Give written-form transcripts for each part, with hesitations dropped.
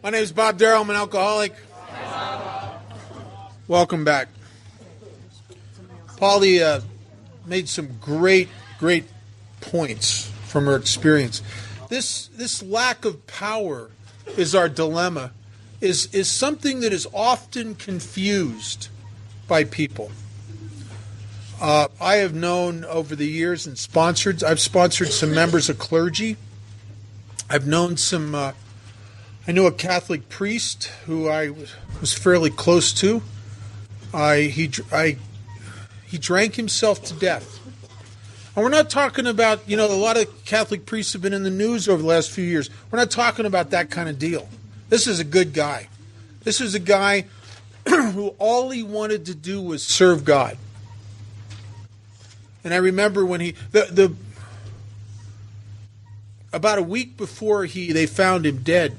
My name is Bob Darrell. I'm an alcoholic. Welcome back. Polly made some great points from her experience. This lack of power is our dilemma, is something that is often confused by people. I have known over the years and I've sponsored some members of clergy. I've known I knew a Catholic priest who I was fairly close to. He drank himself to death. And we're not talking about, a lot of Catholic priests have been in the news over the last few years. We're not talking about that kind of deal. This is a good guy. This is a guy who all he wanted to do was serve God. And I remember when about a week before they found him dead,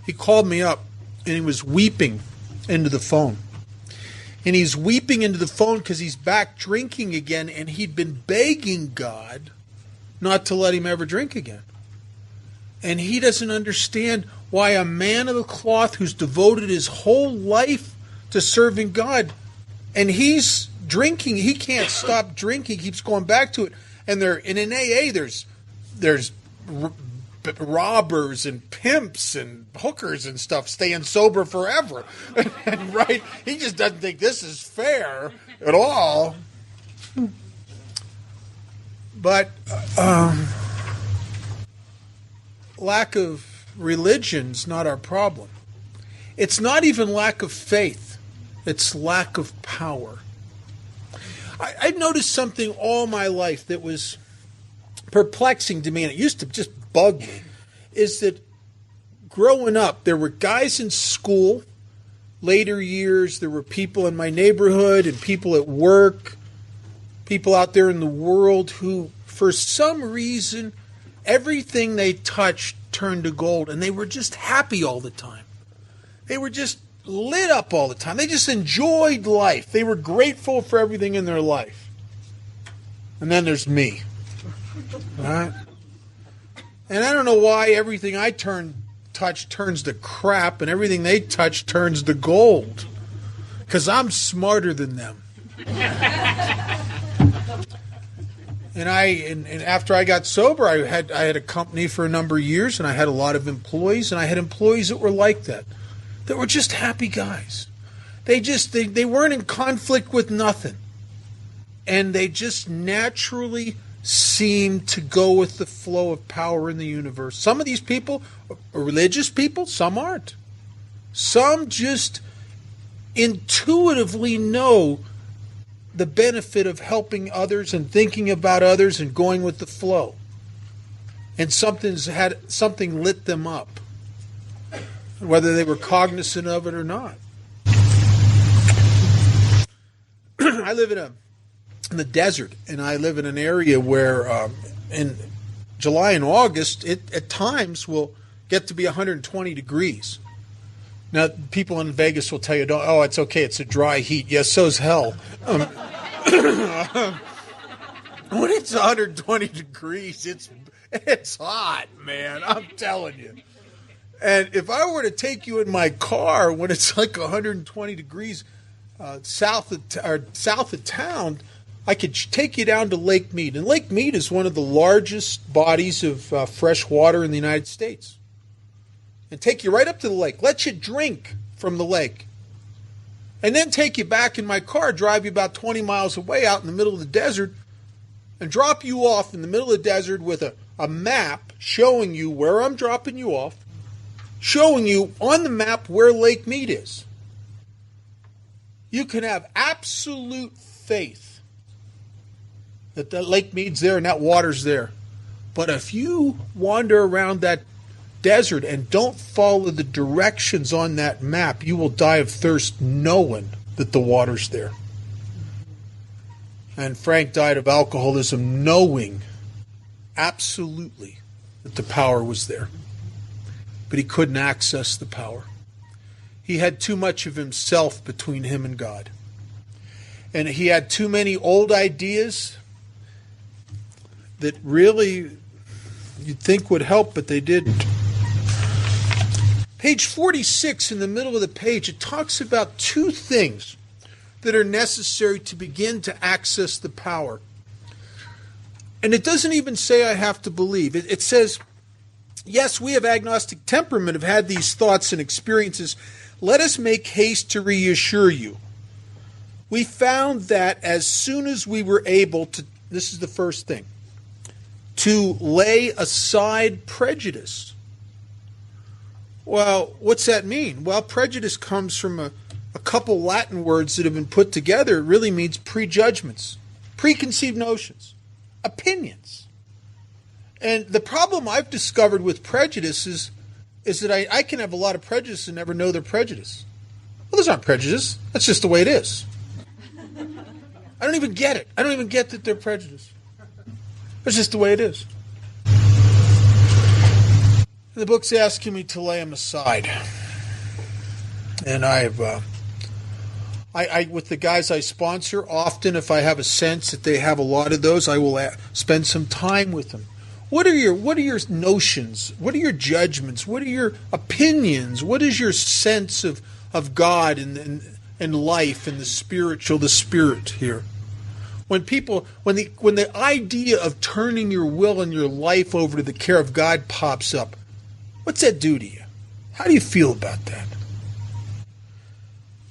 he called me up and he was weeping into the phone. And he's weeping into the phone because he's back drinking again, and he'd been begging God not to let him ever drink again. And he doesn't understand why a man of the cloth who's devoted his whole life to serving God, and he's drinking, he can't stop drinking, keeps going back to it. And in AA, there's robbers and pimps and hookers and stuff staying sober forever. And right, he just doesn't think this is fair at all. But lack of religion's not our problem. It's not even lack of faith. It's lack of power. I've noticed something all my life that was perplexing to me, and it used to just bug me, is that growing up, there were guys in school, later years, there were people in my neighborhood and people at work, people out there in the world who, for some reason, everything they touched turned to gold, and they were just happy all the time. They were just lit up all the time. They just enjoyed life. They were grateful for everything in their life. And then there's me. Right? And I don't know why everything I touch turns to crap and everything they touch turns to gold. Because I'm smarter than them. And after I got sober, I had a company for a number of years, and I had a lot of employees, and I had employees that were like that were just happy guys. They weren't in conflict with nothing. And they just naturally seem to go with the flow of power in the universe. Some of these people are religious people, some aren't. Some just intuitively know the benefit of helping others and thinking about others and going with the flow. And something lit them up, whether they were cognizant of it or not. I live in the desert, and I live in an area where in July and August, it at times will get to be 120 degrees. Now, people in Vegas will tell you, oh, it's okay, it's a dry heat. Yes, so's hell. When it's 120 degrees, it's hot, man. I'm telling you. And if I were to take you in my car when it's like 120 degrees south of town, I could take you down to Lake Mead. And Lake Mead is one of the largest bodies of fresh water in the United States. And take you right up to the lake, let you drink from the lake. And then take you back in my car, drive you about 20 miles away out in the middle of the desert, and drop you off in the middle of the desert with a map showing you where I'm dropping you off, showing you on the map where Lake Mead is. You can have absolute faith that Lake Mead's there and that water's there. But if you wander around that desert and don't follow the directions on that map, you will die of thirst knowing that the water's there. And Frank died of alcoholism knowing absolutely that the power was there. But he couldn't access the power. He had too much of himself between him and God. And he had too many old ideas that really you'd think would help, but they didn't. Page 46 in the middle of the page, it talks about two things that are necessary to begin to access the power. And it doesn't even say I have to believe. It says, yes, we of agnostic temperament have had these thoughts and experiences. Let us make haste to reassure you. We found that as soon as we were able to, this is the first thing, to lay aside prejudice. Well, what's that mean? Well, prejudice comes from a couple Latin words that have been put together. It really means prejudgments, preconceived notions, opinions. And the problem I've discovered with prejudice is that I can have a lot of prejudice and never know they're prejudice. Well, those aren't prejudice. That's just the way it is. I don't even get it. I don't even get that they're prejudice. It's just the way it is. The book's asking me to lay them aside. And with the guys I sponsor, often if I have a sense that they have a lot of those, I will spend some time with them. What are your notions? What are your judgments? What are your opinions? What is your sense of God and life and the spiritual, the spirit here? When the idea of turning your will and your life over to the care of God pops up, what's that do to you? How do you feel about that?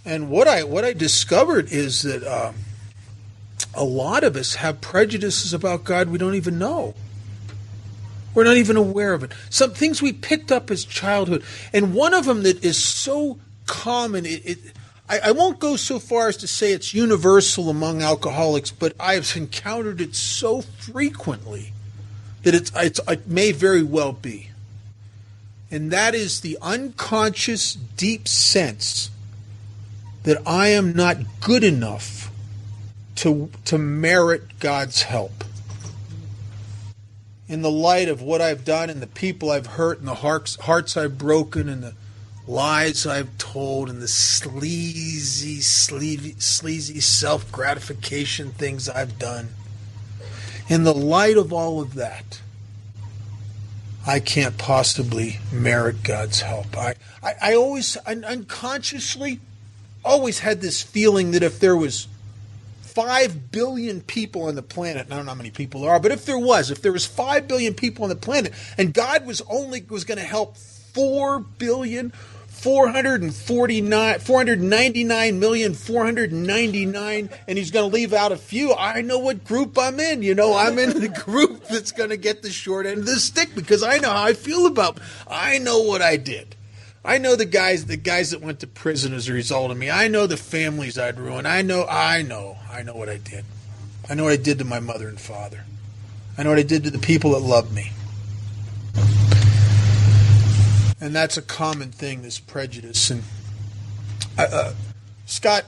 And what I discovered is that a lot of us have prejudices about God we don't even know. We're not even aware of it. Some things we picked up as childhood. And one of them that is so common, I won't go so far as to say it's universal among alcoholics, but I've encountered it so frequently that it may very well be. And that is the unconscious, deep sense that I am not good enough to merit God's help. In the light of what I've done and the people I've hurt and the hearts I've broken and the lies I've told and the sleazy self-gratification things I've done. In the light of all of that, I can't possibly merit God's help. I always unconsciously always had this feeling that if there was 5 billion people on the planet, I don't know how many people there are, but if there was 5 billion people on the planet and God was going to help 4,499,499, and he's going to leave out a few, I know what group I'm in. I'm in the group that's going to get the short end of the stick because I know how I feel about it. I know what I did. I know the guys that went to prison as a result of me. I know the families I'd ruined. I know what I did. I know what I did to my mother and father. I know what I did to the people that loved me. And that's a common thing, this prejudice. And Scott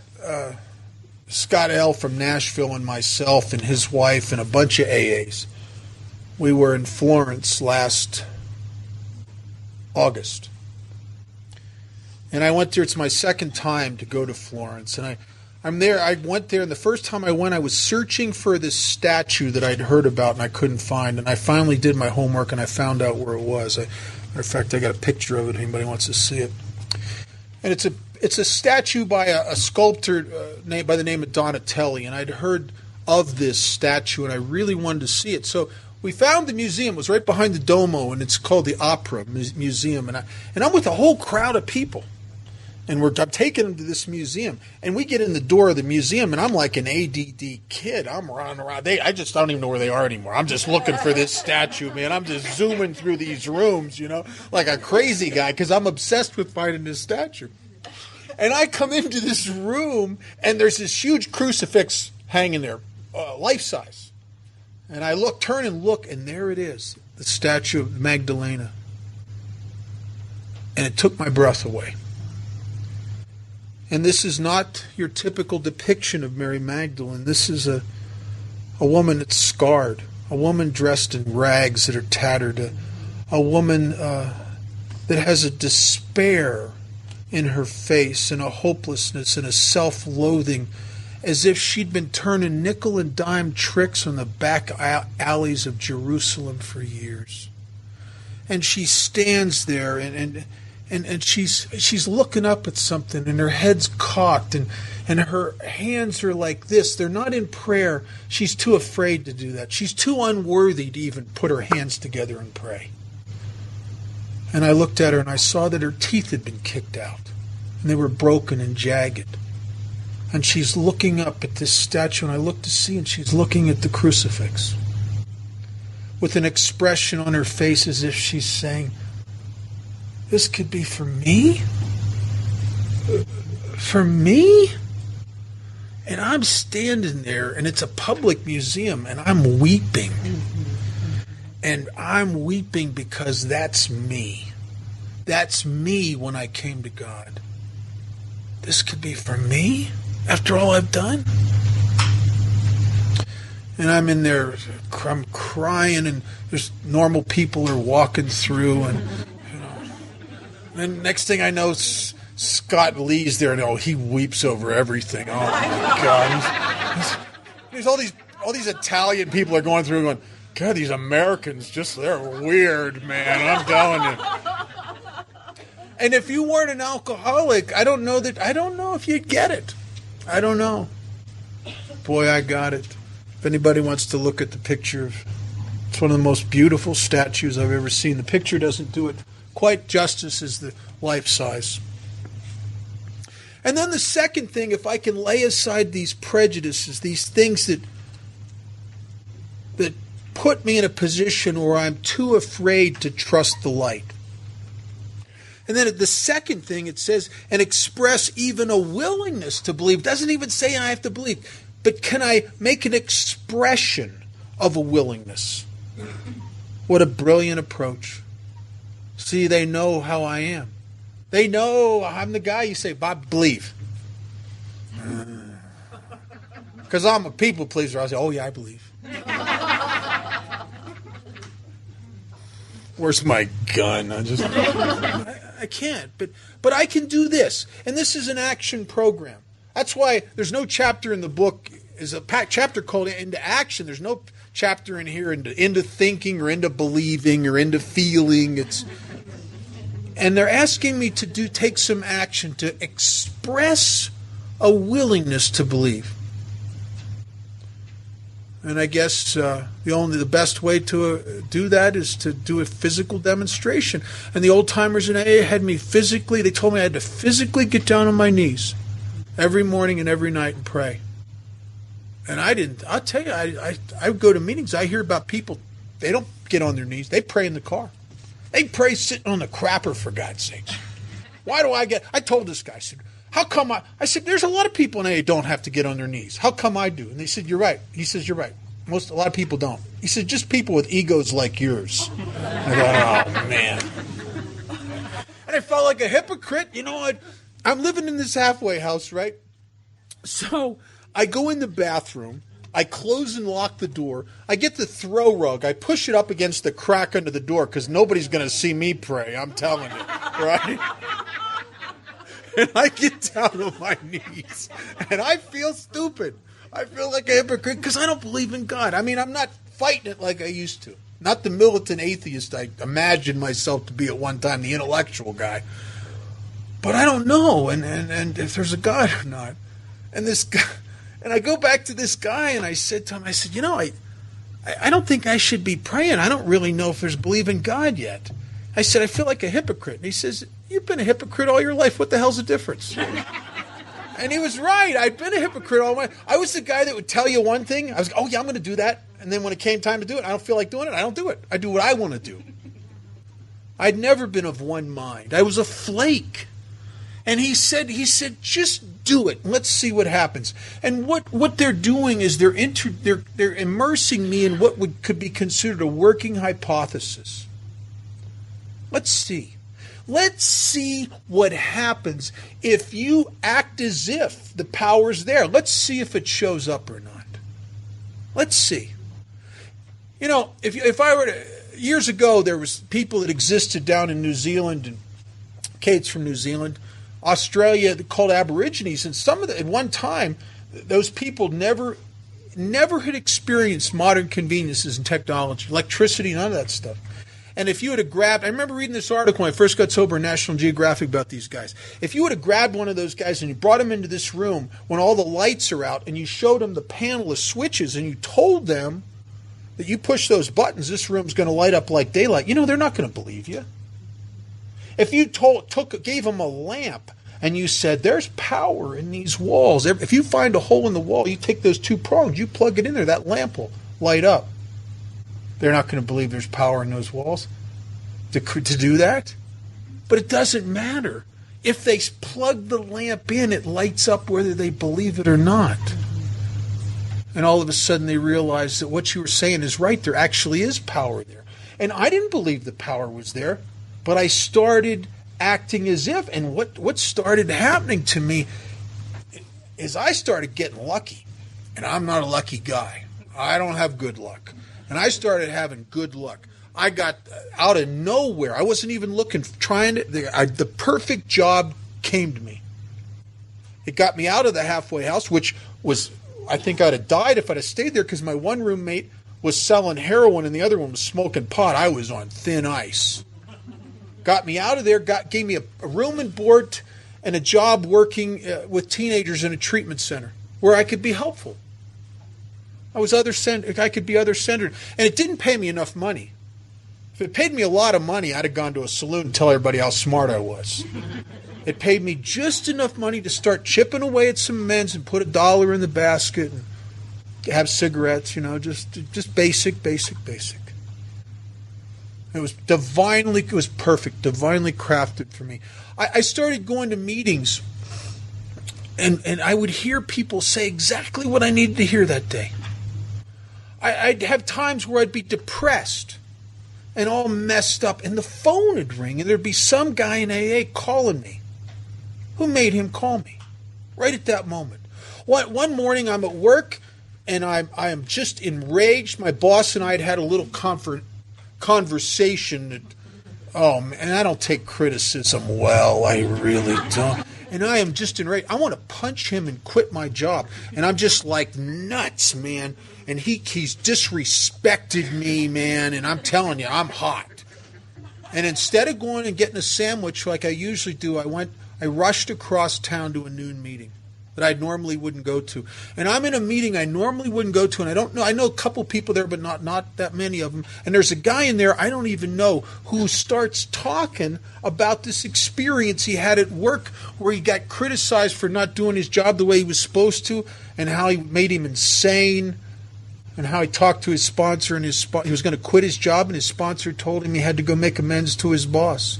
L. from Nashville and myself and his wife and a bunch of AAs, we were in Florence last August. And I went there. It's my second time to go to Florence. And I'm there. I went there, and the first time I went, I was searching for this statue that I'd heard about and I couldn't find. And I finally did my homework, and I found out where it was. Matter of fact, I got a picture of it if anybody wants to see it. And it's a statue by a sculptor by the name of Donatelli. And I'd heard of this statue, and I really wanted to see it. So we found the museum. It was right behind the Duomo, and it's called the Opera Museum. And I'm with a whole crowd of people. And I'm taking them to this museum. And we get in the door of the museum, and I'm like an ADD kid. I'm running around. I don't even know where they are anymore. I'm just looking for this statue, man. I'm just zooming through these rooms, like a crazy guy, because I'm obsessed with finding this statue. And I come into this room, and there's this huge crucifix hanging there, life-size. And I turn and look, and there it is, the statue of Magdalena. And it took my breath away. And this is not your typical depiction of Mary Magdalene. This is a woman that's scarred, a woman dressed in rags that are tattered, a woman that has a despair in her face and a hopelessness and a self-loathing, as if she'd been turning nickel and dime tricks on the back alleys of Jerusalem for years. And she stands there, and and she's looking up at something, and her head's cocked, and her hands are like this. They're not in prayer. She's too afraid to do that. She's too unworthy to even put her hands together and pray. And I looked at her, and I saw that her teeth had been kicked out, and they were broken and jagged. And she's looking up at this statue, and I look to see, and she's looking at the crucifix with an expression on her face as if she's saying, this could be for me? For me? And I'm standing there, and it's a public museum, and I'm weeping. And I'm weeping because that's me. That's me when I came to God. This could be for me after all I've done? And I'm in there, I'm crying, and there's normal people are walking through, and then next thing I know, Scott Lee's there, and he weeps over everything. Oh my God! There's all these Italian people are going through, going, God, these Americans they're weird, man. I'm telling you. And if you weren't an alcoholic, I don't know if you'd get it. I don't know. Boy, I got it. If anybody wants to look at the picture, it's one of the most beautiful statues I've ever seen. The picture doesn't do it quite justice as the life size. And then the second thing, if I can lay aside these prejudices, these things that put me in a position where I'm too afraid to trust the light. And then the second thing, it says, and express even a willingness to believe. It doesn't even say I have to believe. But can I make an expression of a willingness? What a brilliant approach. See, they know how I am. They know I'm the guy you say, Bob, believe. Because I'm a people pleaser. I say, oh, yeah, I believe. Where's my gun? I can't. But I can do this. And this is an action program. That's why there's no chapter in the book. Is a chapter called Into Action. There's no chapter in here into thinking or into believing or into feeling. And they're asking me to take some action to express a willingness to believe. And I guess the best way to do that is to do a physical demonstration. And the old timers in AA had me they told me I had to physically get down on my knees every morning and every night and pray. And I didn't. I'll tell you, I go to meetings, I hear about people, they don't get on their knees. They pray in the car. They pray sitting on the crapper, for God's sakes. Why do I told this guy, I said, how come I said, there's a lot of people in AA don't have to get on their knees. How come I do? And they said, you're right. He says, you're right. A lot of people don't. He said, just people with egos like yours. I go, oh, man. And I felt like a hypocrite. You know, I'm living in this halfway house, right? So I go in the bathroom. I close and lock the door. I get the throw rug. I push it up against the crack under the door because nobody's going to see me pray. I'm telling you, right? And I get down on my knees, and I feel stupid. I feel like a hypocrite because I don't believe in God. I mean, I'm not fighting it like I used to. Not the militant atheist I imagined myself to be at one time, the intellectual guy. But I don't know, and if there's a God or not. And this guy, and I go back to this guy, and I said to him, I said, I don't think I should be praying. I don't really know if there's believe in God yet. I said, I feel like a hypocrite. And he says, you've been a hypocrite all your life. What the hell's the difference? And he was right. I'd been a hypocrite all my life. I was the guy that would tell you one thing. I was, oh, yeah, I'm going to do that. And then when it came time to do it, I don't feel like doing it. I don't do it. I do what I want to do. I'd never been of one mind. I was a flake. And he said, just do it. Let's see what happens. And what they're doing is they're immersing me in what could be considered a working hypothesis. Let's see. Let's see what happens if you act as if the power's there. Let's see if it shows up or not. Let's see. If I were to, years ago, there was people that existed down in New Zealand, and Kate's from New Zealand, Australia, called Aborigines, and at one time, those people never had experienced modern conveniences and technology, electricity, none of that stuff. And if you would have grabbed, I remember reading this article when I first got sober in National Geographic about these guys. If you would have grabbed one of those guys and you brought them into this room when all the lights are out and you showed them the panel of switches and you told them that you push those buttons, this room's going to light up like daylight, they're not going to believe you. If you gave them a lamp and you said, there's power in these walls. If you find a hole in the wall, you take those two prongs, you plug it in there, that lamp will light up. They're not going to believe there's power in those walls to do that. But it doesn't matter. If they plug the lamp in, it lights up whether they believe it or not. And all of a sudden they realize that what you were saying is right. There actually is power there. And I didn't believe the power was there, but I started acting as if. And what started happening to me is I started getting lucky. And I'm not a lucky guy. I don't have good luck. And I started having good luck. I got out of nowhere. I wasn't even looking, the perfect job came to me. It got me out of the halfway house, which was, I think I'd have died if I'd have stayed there because my one roommate was selling heroin and the other one was smoking pot. I was on thin ice. Got me out of there, gave me a room and board and a job working with teenagers in a treatment center where I could be helpful. I could be other-centered. And it didn't pay me enough money. If it paid me a lot of money, I'd have gone to a saloon and tell everybody how smart I was. It paid me just enough money to start chipping away at some men's and put $1 in the basket and have cigarettes, just basic. It was perfect, divinely crafted for me. I started going to meetings and I would hear people say exactly what I needed to hear that day. I'd have times where I'd be depressed and all messed up, and the phone would ring, and there'd be some guy in AA calling me. Who made him call me? Right at that moment. One morning I'm at work, and I am just enraged. My boss and I had a little conversation. And I don't take criticism well. I really don't. And I am just enraged. I want to punch him and quit my job. And I'm just like nuts, man. And he's disrespected me, man. And I'm telling you, I'm hot. And instead of going and getting a sandwich like I usually do, I rushed across town to a noon meeting that I normally wouldn't go to. And I'm in a meeting I normally wouldn't go to, and I know a couple people there, but not that many of them. And there's a guy in there I don't even know who starts talking about this experience he had at work where he got criticized for not doing his job the way he was supposed to, and how he made him insane, and how he talked to his sponsor, and he was going to quit his job, and his sponsor told him he had to go make amends to his boss.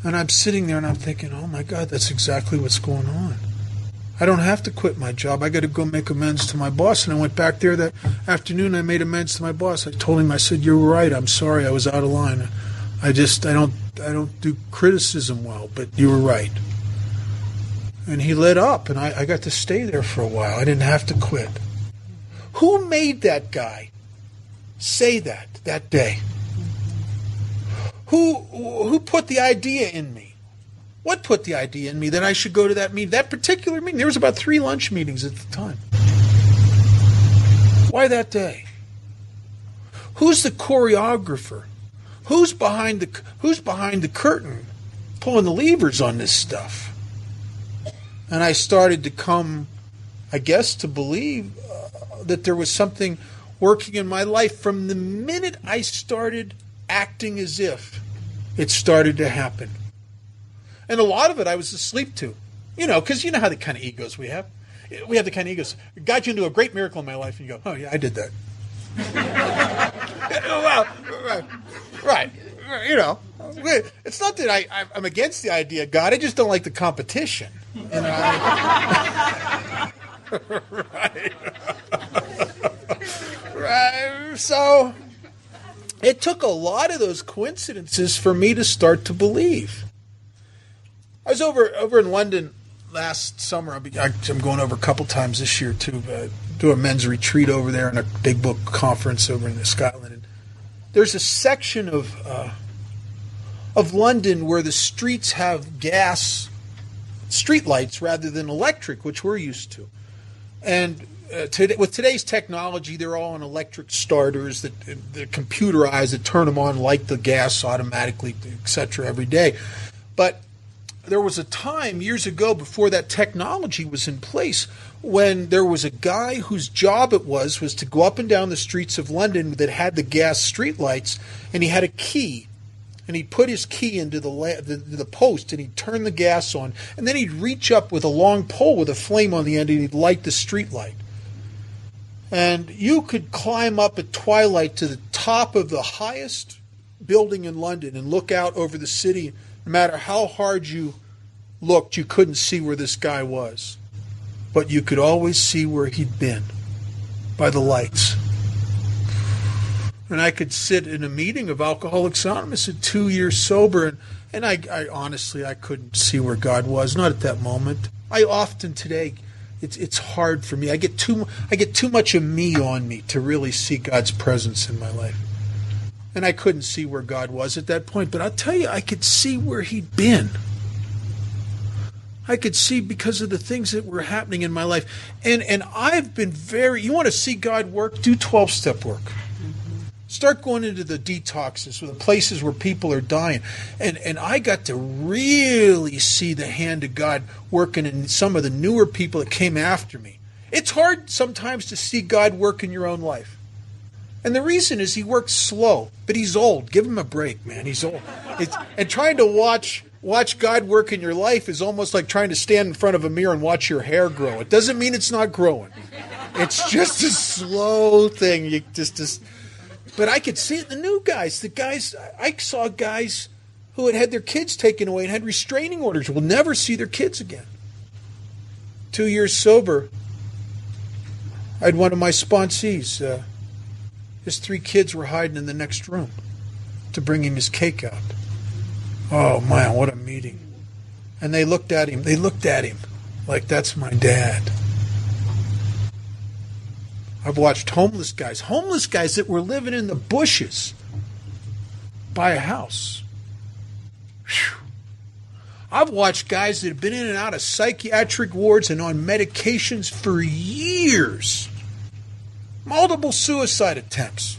And I'm sitting there and I'm thinking, oh my God, that's exactly what's going on. I don't have to quit my job. I got to go make amends to my boss. And I went back there that afternoon. I made amends to my boss. I told him, I said, you're right. I'm sorry. I was out of line. I don't do criticism well, but you were right. And he lit up, and I got to stay there for a while. I didn't have to quit. Who made that guy say that day? Who put the idea in me? What put the idea in me that I should go to that meeting? That particular meeting. There was about 3 lunch meetings at the time. Why that day? Who's the choreographer? Who's behind the curtain, pulling the levers on this stuff? And I started to come, I guess, to believe that there was something working in my life from the minute I started acting as if it started to happen. And a lot of it I was asleep to. Because you know how the kind of egos we have. We have the kind of egos. Got you into a great miracle in my life, and you go, oh, yeah, I did that. Well, right. It's not that I'm against the idea of God. I just don't like the competition. Right. Right. So it took a lot of those coincidences for me to start to believe. I was over in London last summer. I'm going over a couple times this year to do a men's retreat over there and a big book conference over in Scotland. And there's a section of London where the streets have gas street lights rather than electric, which we're used to. And with today's technology, they're all on electric starters that they're computerized that turn them on, like the gas automatically, etc. every day. But there was a time years ago before that technology was in place when there was a guy whose job it was to go up and down the streets of London that had the gas street lights, and he had a key. And he'd put his key into the post, and he'd turn the gas on, and then he'd reach up with a long pole with a flame on the end, and he'd light the street light. And you could climb up at twilight to the top of the highest building in London and look out over the city. No matter how hard you looked, you couldn't see where this guy was. But you could always see where he'd been by the lights. And I could sit in a meeting of Alcoholics Anonymous at 2 years sober, and I honestly, I couldn't see where God was, not at that moment. I often today, it's hard for me. I get too much of me on me to really see God's presence in my life. And I couldn't see where God was at that point. But I'll tell you, I could see where he'd been. I could see because of the things that were happening in my life. And I've been you want to see God work? Do 12-step work. Start going into the detoxes, or the places where people are dying. And I got to really see the hand of God working in some of the newer people that came after me. It's hard sometimes to see God work in your own life. And the reason is he works slow, but he's old. Give him a break, man. He's old. And trying to watch God work in your life is almost like trying to stand in front of a mirror and watch your hair grow. It doesn't mean it's not growing. It's just a slow thing. You just But I could see it in the new guys. I saw guys who had their kids taken away and had restraining orders, will never see their kids again. 2 years sober, I had one of my sponsees. His 3 kids were hiding in the next room to bring him his cake out. Oh, man, what a meeting. And they looked at him. Like, that's my dad. I've watched homeless guys that were living in the bushes buy a house. Whew. I've watched guys that have been in and out of psychiatric wards and on medications for years. Multiple suicide attempts.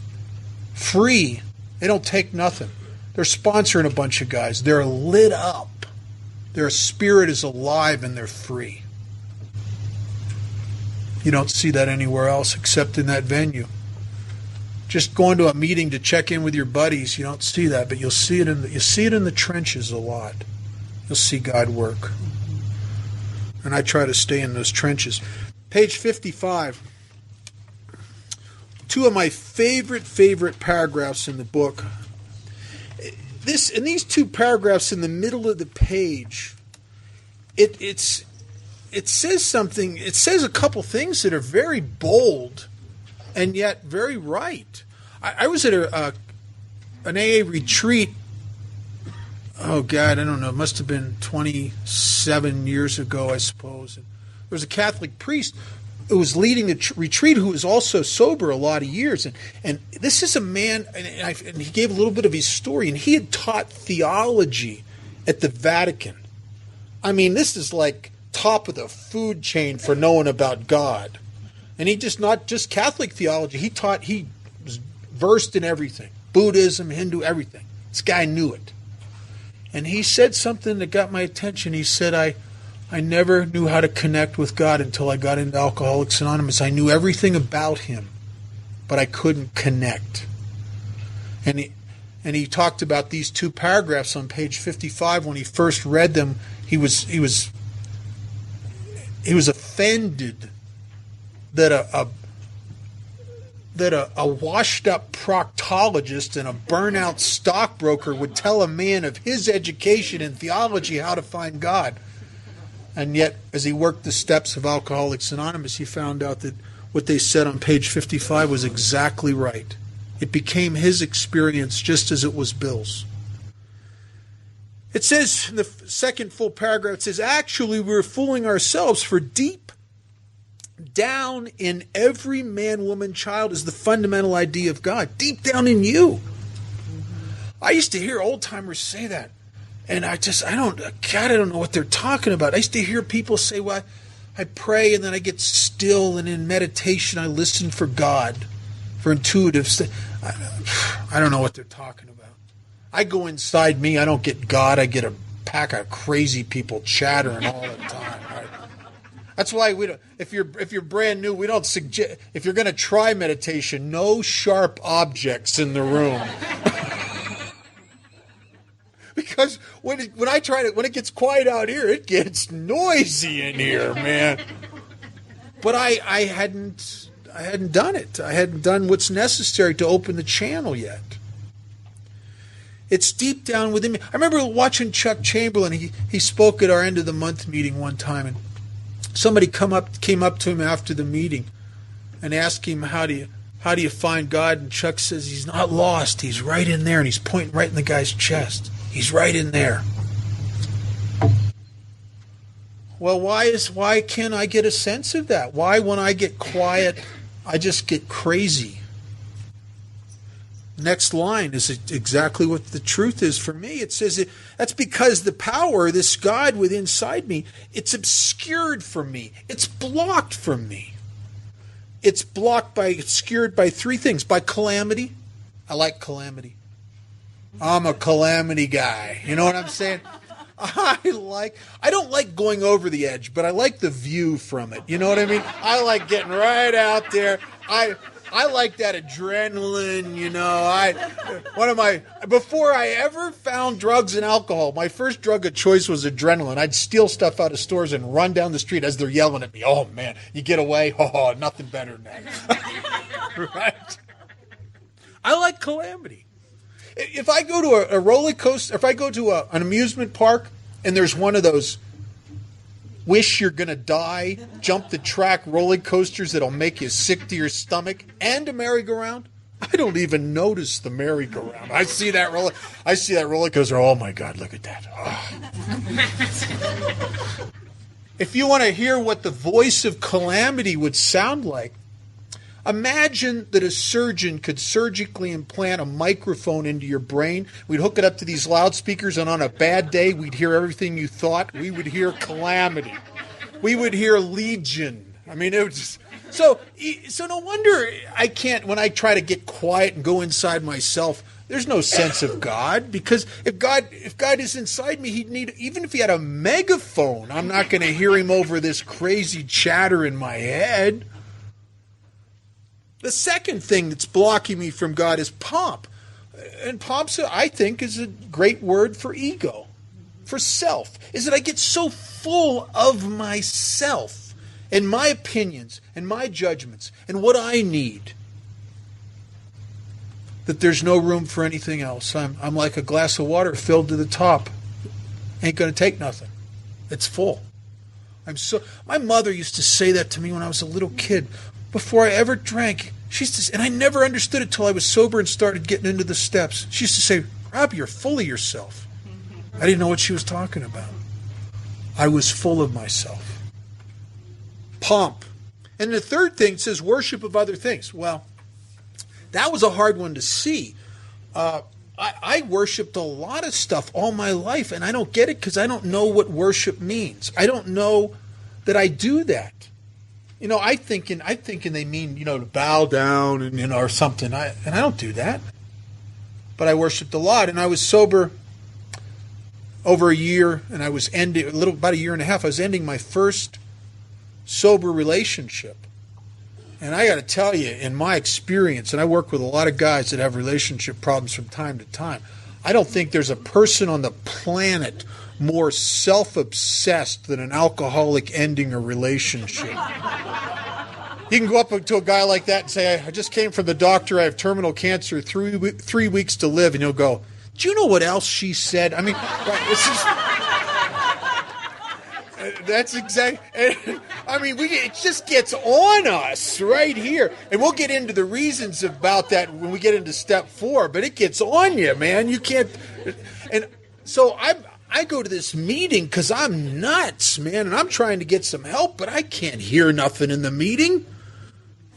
Free. They don't take nothing. They're sponsoring a bunch of guys. They're lit up. Their spirit is alive and they're free. You don't see that anywhere else except in that venue. Just going to a meeting to check in with your buddies, you don't see that, but you'll see it in the trenches a lot. You'll see God work. And I try to stay in those trenches. Page 55. 2 of my favorite paragraphs in the book. In these 2 paragraphs in the middle of the page, it says something. It says a couple things that are very bold and yet very right. I was at an AA retreat. Oh, God, I don't know. It must have been 27 years ago, I suppose. And there was a Catholic priest who was leading the retreat who was also sober a lot of years. And this is a man, and he gave a little bit of his story, and he had taught theology at the Vatican. I mean, this is like top of the food chain for knowing about God. And not just Catholic theology. He was versed in everything. Buddhism, Hindu, everything. This guy knew it. And he said something that got my attention. He said, I never knew how to connect with God until I got into Alcoholics Anonymous. I knew everything about him, but I couldn't connect. And he talked about these 2 paragraphs on page 55. When he first read them, he was offended that a washed-up proctologist and a burnout stockbroker would tell a man of his education in theology how to find God. And yet, as he worked the steps of Alcoholics Anonymous, he found out that what they said on page 55 was exactly right. It became his experience just as it was Bill's. It says in the second full paragraph, it says, actually, we're fooling ourselves, for deep down in every man, woman, child is the fundamental idea of God. Deep down in you. I used to hear old-timers say that. And I don't know what they're talking about. I used to hear people say, well, I pray and then I get still, and in meditation I listen for God, for intuitive. I don't know what they're talking about. I go inside me. I don't get God. I get a pack of crazy people chattering all the time. Right? That's why we don't. If you're brand new, we don't suggest. If you're going to try meditation, no sharp objects in the room. Because when I try to, when it gets quiet out here, it gets noisy in here, man. But I hadn't done it. I hadn't done what's necessary to open the channel yet. It's deep down within me. I remember watching Chuck Chamberlain. He spoke at our end of the month meeting one time, and somebody came up to him after the meeting and asked him, how do you find God? And Chuck says, he's not lost. He's right in there, and he's pointing right in the guy's chest. He's right in there. Well, why can't I get a sense of that? Why, when I get quiet, I just get crazy? Next line is exactly what the truth is for me. It says that's because the power, this God within inside me, it's obscured from me. It's blocked from me. It's obscured by three things. By calamity. I like calamity. I'm a calamity guy. You know what I'm saying? I don't like going over the edge, but I like the view from it. You know what I mean? I like getting right out there. I like that adrenaline, you know. Before I ever found drugs and alcohol, my first drug of choice was adrenaline. I'd steal stuff out of stores and run down the street as they're yelling at me. Oh man, you get away? Oh, nothing better than that. Right? I like calamity. If I go to a roller coaster, if I go to an amusement park and there's one of those wish you're going to die, jump the track roller coasters that'll make you sick to your stomach, and a merry-go-round, I don't even notice the merry-go-round. I see that roller coaster, oh my God, look at that. Oh. If you want to hear what the voice of calamity would sound like, imagine that a surgeon could surgically implant a microphone into your brain. We'd hook it up to these loudspeakers, and on a bad day, we'd hear everything you thought. We would hear calamity. We would hear legion. I mean, it was just, so no wonder I can't, when I try to get quiet and go inside myself, there's no sense of God, because if God is inside me, he'd need, even if he had a megaphone, I'm not going to hear him over this crazy chatter in my head. The second thing that's blocking me from God is pomp. And pomp, I think, is a great word for ego, for self. Is that I get so full of myself and my opinions and my judgments and what I need that there's no room for anything else. I'm like a glass of water filled to the top. Ain't going to take nothing. It's full. My mother used to say that to me when I was a little kid. Before I ever drank, and I never understood it till I was sober and started getting into the steps. She used to say, Rob, you're full of yourself. I didn't know what she was talking about. I was full of myself. Pomp. And the third thing says worship of other things. Well, that was a hard one to see. I worshipped a lot of stuff all my life, and I don't get it because I don't know what worship means. I don't know that I do that. You know, I thinking they mean, to bow down and or something. And I don't do that. But I worshipped a lot, and I was sober over a year, and I was about a year and a half. I was ending my first sober relationship. And I got to tell you, in my experience, and I work with a lot of guys that have relationship problems from time to time, I don't think there's a person on the planet more self-obsessed than an alcoholic ending a relationship. You can go up to a guy like that and say, I just came from the doctor, I have terminal cancer, 3 weeks to live, and he'll go, do you know what else she said? I mean, that's exactly, I mean, it just gets on us right here. And we'll get into the reasons about that when we get into step 4, but it gets on you, man. You can't, and so I go to this meeting because I'm nuts, man, and I'm trying to get some help, but I can't hear nothing in the meeting.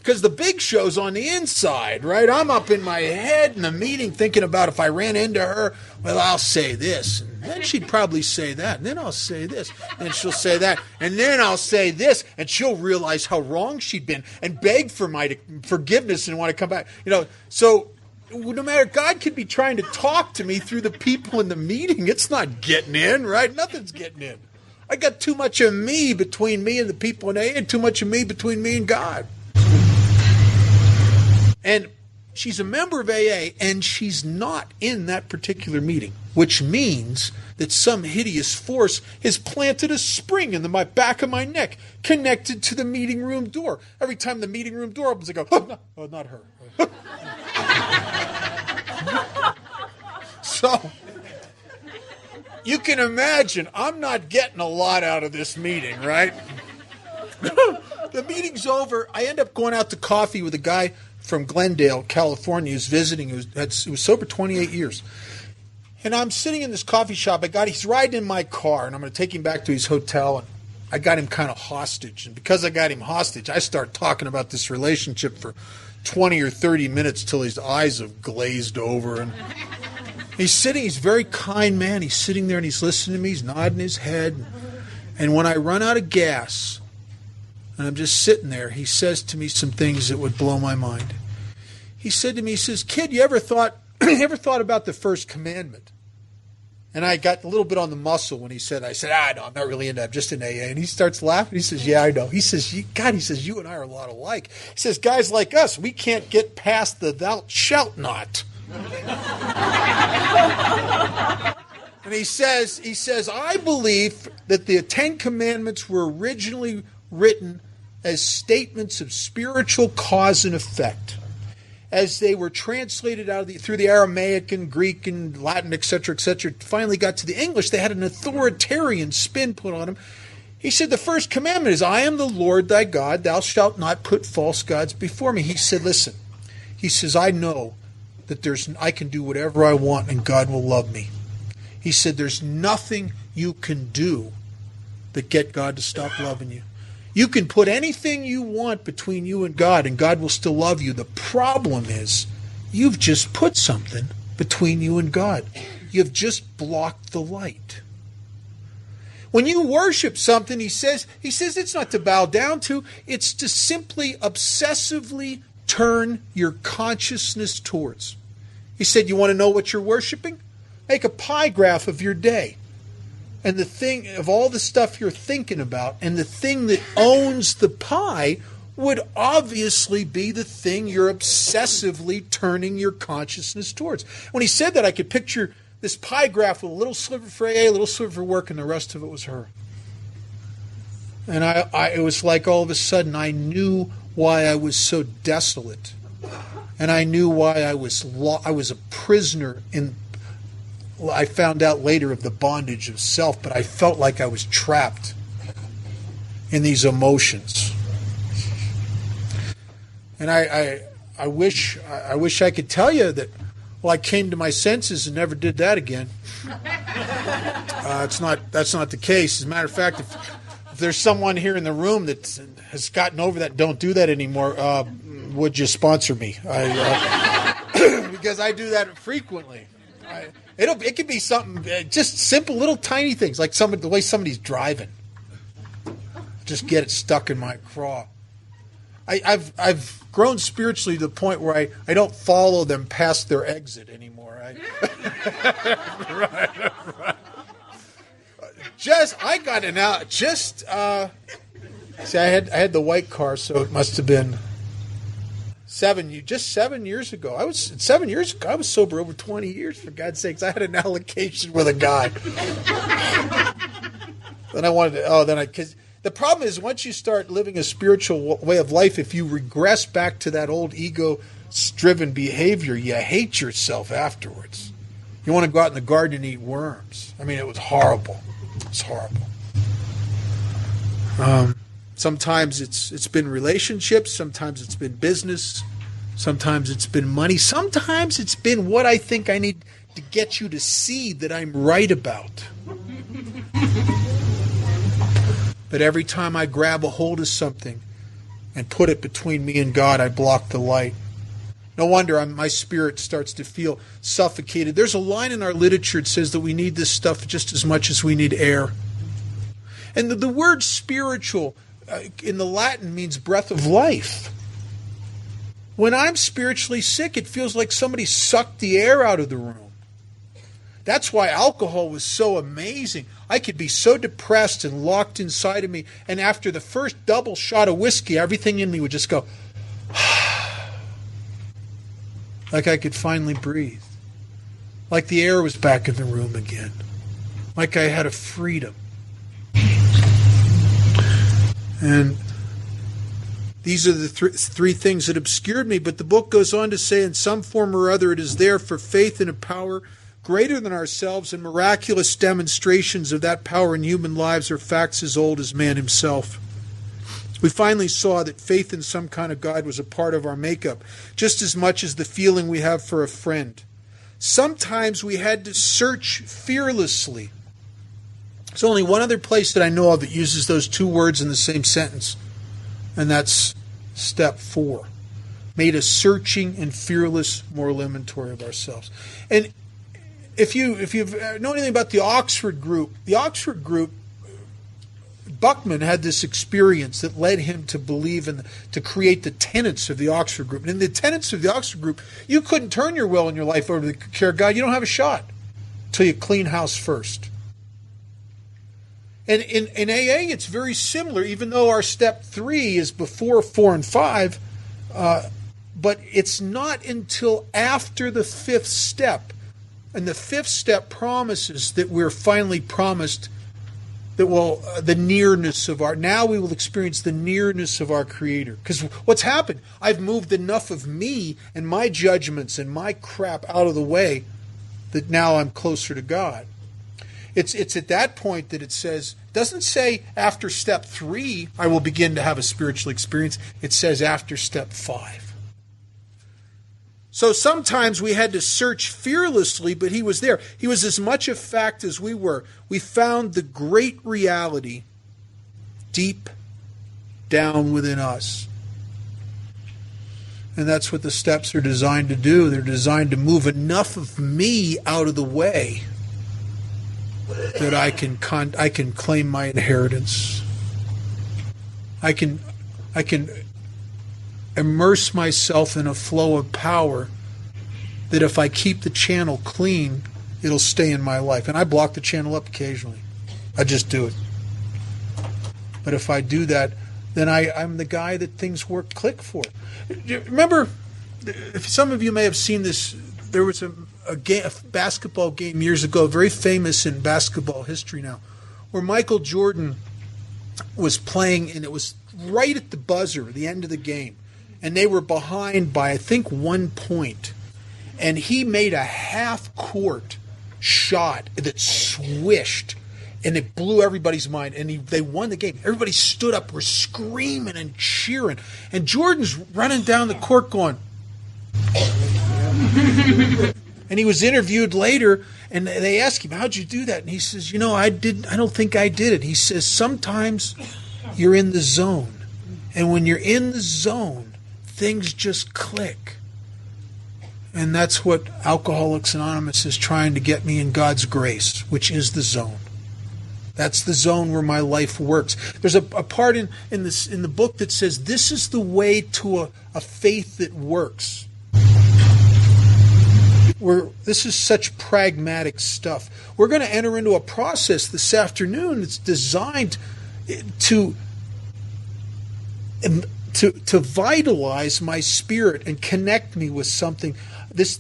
Because the big show's on the inside, right? I'm up in my head in the meeting thinking about if I ran into her, well, I'll say this. And then she'd probably say that. And then I'll say this. And she'll say that. And then I'll say this. And she'll realize how wrong she'd been and beg for my forgiveness and want to come back. So no matter, God could be trying to talk to me through the people in the meeting. It's not getting in, right? Nothing's getting in. I got too much of me between me and the people in AA and too much of me between me and God. And she's a member of AA, and she's not in that particular meeting, which means that some hideous force has planted a spring in the back of my neck, connected to the meeting room door. Every time the meeting room door opens, I go, oh, no, not her. So, you can imagine, I'm not getting a lot out of this meeting, right? The meeting's over. I end up going out to coffee with a guy from Glendale, California, who's visiting, who was sober 28 years. And I'm sitting in this coffee shop. He's riding in my car, and I'm going to take him back to his hotel. And I got him kind of hostage. And because I got him hostage, I start talking about this relationship for 20 or 30 minutes till his eyes have glazed over. And he's a very kind man. He's sitting there and he's listening to me. He's nodding his head. And when I run out of gas, and I'm just sitting there, he says to me some things that would blow my mind. He said to me, he says, kid, you ever thought about the first commandment? And I got a little bit on the muscle when he said, I said, no, I'm not really into that. I'm just in AA. And he starts laughing. He says, yeah, I know. He says, God, he says, you and I are a lot alike. He says, guys like us, we can't get past the thou shalt not. And he says, I believe that the 10 Commandments were originally written as statements of spiritual cause and effect. As they were translated through the Aramaic and Greek and Latin, etc., finally got to the English, they had an authoritarian spin put on them. He said, the first commandment is, I am the Lord thy God, thou shalt not put false gods before me. He said, listen, he says, I know that I can do whatever I want and God will love me. He said, there's nothing you can do that get God to stop loving you. You can put anything you want between you and God will still love you. The problem is, you've just put something between you and God. You've just blocked the light. When you worship something, he says it's not to bow down to, it's to simply obsessively turn your consciousness towards. He said, you want to know what you're worshiping? Make a pie graph of your day. And the thing of all the stuff you're thinking about, and the thing that owns the pie would obviously be the thing you're obsessively turning your consciousness towards. When he said that, I could picture this pie graph with a little sliver for AA, a little sliver for work, and the rest of it was her. And it was like all of a sudden I knew why I was so desolate. And I knew why I was a prisoner in. I found out later of the bondage of self, but I felt like I was trapped in these emotions. And I wish I could tell you that, well, I came to my senses and never did that again. That's not the case. As a matter of fact, if there's someone here in the room that has gotten over that, don't do that anymore, would you sponsor me? Because I do that frequently. It could be something, just simple little tiny things, like the way somebody's driving. Just get it stuck in my craw. I've grown spiritually to the point where I don't follow them past their exit anymore. Right. I got it out. See, I had the white car, so it must have been 7 years ago. I was sober over 20 years, for God's sakes. I had an allocation with a guy. Because the problem is, once you start living a spiritual way of life, if you regress back to that old ego-driven behavior, you hate yourself afterwards. You want to go out in the garden and eat worms. I mean, it was horrible. It's horrible. Sometimes it's been relationships. Sometimes it's been business. Sometimes it's been money. Sometimes it's been what I think I need to get you to see that I'm right about. But every time I grab a hold of something, and put it between me and God, I block the light. No wonder my spirit starts to feel suffocated. There's a line in our literature that says that we need this stuff just as much as we need air. And the word spiritual in the Latin means breath of life. When I'm spiritually sick, it feels like somebody sucked the air out of the room. That's why alcohol was so amazing. I could be so depressed and locked inside of me, and after the first double shot of whiskey, everything in me would just go, like I could finally breathe. Like the air was back in the room again. Like I had a freedom. And these are the three things that obscured me, but the book goes on to say in some form or other it is there for faith in a power greater than ourselves, and miraculous demonstrations of that power in human lives are facts as old as man himself. We finally saw that faith in some kind of God was a part of our makeup, just as much as the feeling we have for a friend. Sometimes we had to search fearlessly. There's only one other place that I know of that uses those two words in the same sentence, and that's step 4. Made a searching and fearless moral inventory of ourselves. And if you've known anything about the Oxford group, Buckman had this experience that led him to believe to create the tenets of the Oxford group. And in the tenets of the Oxford group, you couldn't turn your will and your life over to the care of God. You don't have a shot until you clean house first. And in AA, it's very similar, even though our step 3 is before 4 and 5, but it's not until after the 5th step. And the 5th step promises that we're finally promised that the nearness of now we will experience the nearness of our Creator. Because what's happened? I've moved enough of me and my judgments and my crap out of the way that now I'm closer to God. It's at that point that it says, doesn't say after step 3 I will begin to have a spiritual experience. It says after step 5. So sometimes we had to search fearlessly, but he was there. He was as much a fact as we were. We found the great reality deep down within us. And that's what the steps are designed to do. They're designed to move enough of me out of the way that I can claim my inheritance. I can immerse myself in a flow of power that if I keep the channel clean, it'll stay in my life. And I block the channel up occasionally. I just do it. But if I do that, then I'm the guy that things click for. Remember, if some of you may have seen this, there was a basketball game years ago, very famous in basketball history now, where Michael Jordan was playing, and it was right at the buzzer, the end of the game. And they were behind by, I think, 1 point. And he made a half-court shot that swished, and it blew everybody's mind. And they won the game. Everybody stood up, were screaming and cheering. And Jordan's running down the court going. And he was interviewed later, and they asked him, how'd you do that? And he says, I don't think I did it. He says, sometimes you're in the zone. And when you're in the zone, things just click. And that's what Alcoholics Anonymous is trying to get me in God's grace, which is the zone. That's the zone where my life works. There's a part in the book that says this is the way to a faith that works. This is such pragmatic stuff. We're going to enter into a process this afternoon that's designed to vitalize my spirit and connect me with something. This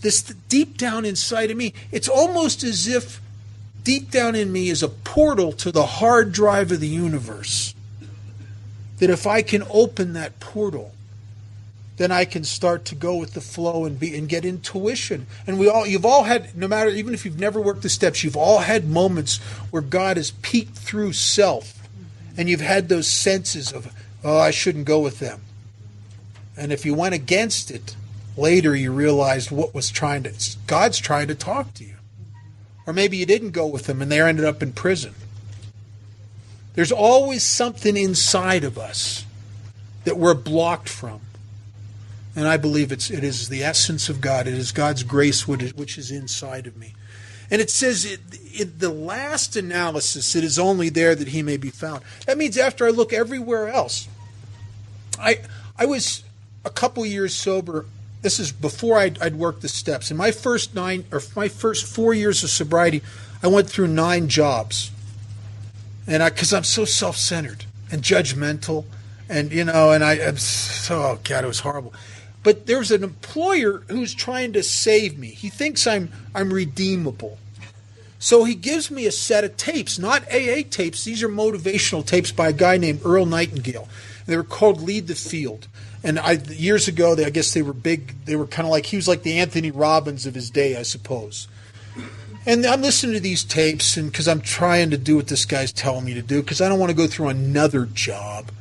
deep down inside of me, it's almost as if deep down in me is a portal to the hard drive of the universe. That if I can open that portal, then I can start to go with the flow and get intuition. And you've all had, no matter, even if you've never worked the steps, you've all had moments where God has peeked through self, and you've had those senses of, oh, I shouldn't go with them. And if you went against it, later you realized God's trying to talk to you. Or maybe you didn't go with them and they ended up in prison. There's always something inside of us that we're blocked from. And I believe it is the essence of God. It is God's grace which is inside of me. And it says in the last analysis, it is only there that he may be found. That means after I look everywhere else. I was a couple years sober. This is before I'd worked the steps. In my first 4 years of sobriety, I went through 9 jobs. And because I'm so self-centered and judgmental, and I'm so, oh God, it was horrible. But there's an employer who's trying to save me. He thinks I'm redeemable. So he gives me a set of tapes, not AA tapes. These are motivational tapes by a guy named Earl Nightingale. They were called Lead the Field. And years ago, I guess they were big. They were kind of like, he was like the Anthony Robbins of his day, I suppose. And I'm listening to these tapes because I'm trying to do what this guy's telling me to do because I don't want to go through another job.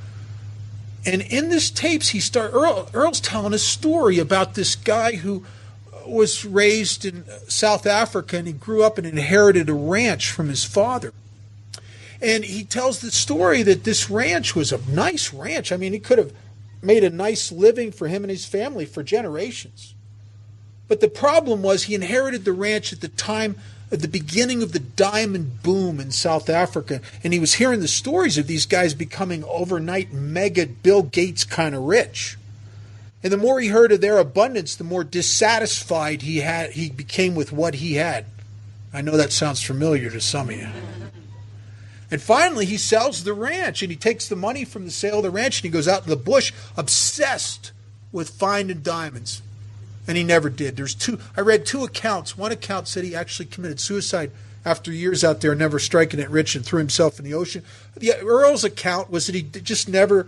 And in this tapes, Earl's telling a story about this guy who was raised in South Africa, and he grew up and inherited a ranch from his father. And he tells the story that this ranch was a nice ranch. I mean, he could have made a nice living for him and his family for generations. But the problem was he inherited the ranch at the time at the beginning of the diamond boom in South Africa, and he was hearing the stories of these guys becoming overnight mega Bill Gates kind of rich. And the more he heard of their abundance, the more dissatisfied he became with what he had. I know that sounds familiar to some of you. And finally, he sells the ranch, and he takes the money from the sale of the ranch, and he goes out in the bush, obsessed with finding diamonds. And he never did. I read 2 accounts. One account said he actually committed suicide after years out there, never striking it rich, and threw himself in the ocean. Earl's account was that he just never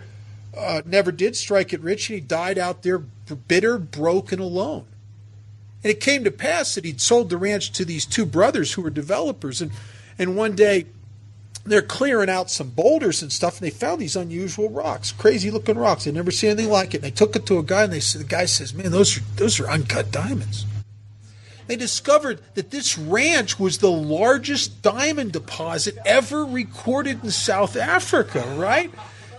did strike it rich, and he died out there bitter, broke, and alone. And it came to pass that he'd sold the ranch to these 2 brothers who were developers. And one day, they're clearing out some boulders and stuff, and they found these unusual rocks, crazy-looking rocks. They'd never seen anything like it. And they took it to a guy, and the guy says, "Man, those are uncut diamonds." They discovered that this ranch was the largest diamond deposit ever recorded in South Africa, right?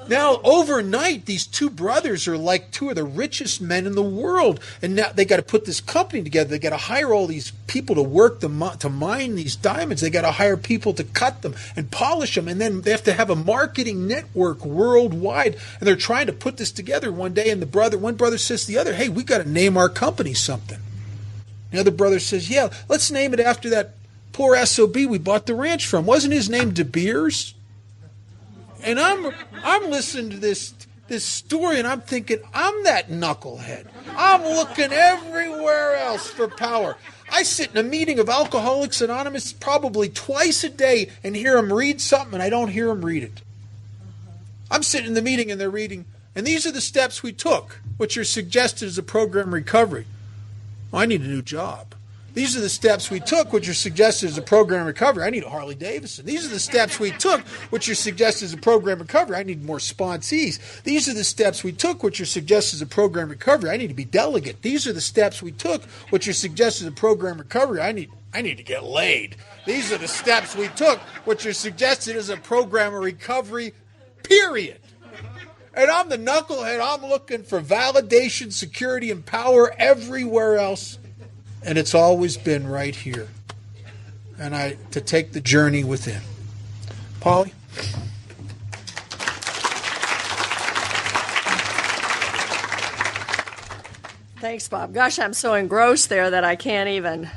Now, overnight, these 2 brothers are like 2 of the richest men in the world. And now they got to put this company together. They got to hire all these people to work to mine these diamonds. They got to hire people to cut them and polish them. And then they have to have a marketing network worldwide. And they're trying to put this together one day. And one brother says to the other, "Hey, we got to name our company something." The other brother says, "Yeah, let's name it after that poor SOB we bought the ranch from. Wasn't his name De Beers?" And I'm listening to this story, and I'm thinking, I'm that knucklehead. I'm looking everywhere else for power. I sit in a meeting of Alcoholics Anonymous probably twice a day and hear them read something, and I don't hear them read it. I'm sitting in the meeting, and they're reading, and these are the steps we took, which are suggested as a program recovery. Well, I need a new job. These are the steps we took, which are suggested as a program recovery. I need a Harley Davidson. These are the steps we took, which are suggested as a program recovery. I need more sponsees. These are the steps we took, which are suggested as a program recovery. I need to be delegate. These are the steps we took, which are suggested as a program recovery. I need to get laid. These are the steps we took, which are suggested as a program of recovery, period. And I'm the knucklehead. I'm looking for validation, security, and power everywhere else. And it's always been right here. And to take the journey within. Polly? Thanks, Bob. Gosh, I'm so engrossed there that I can't even.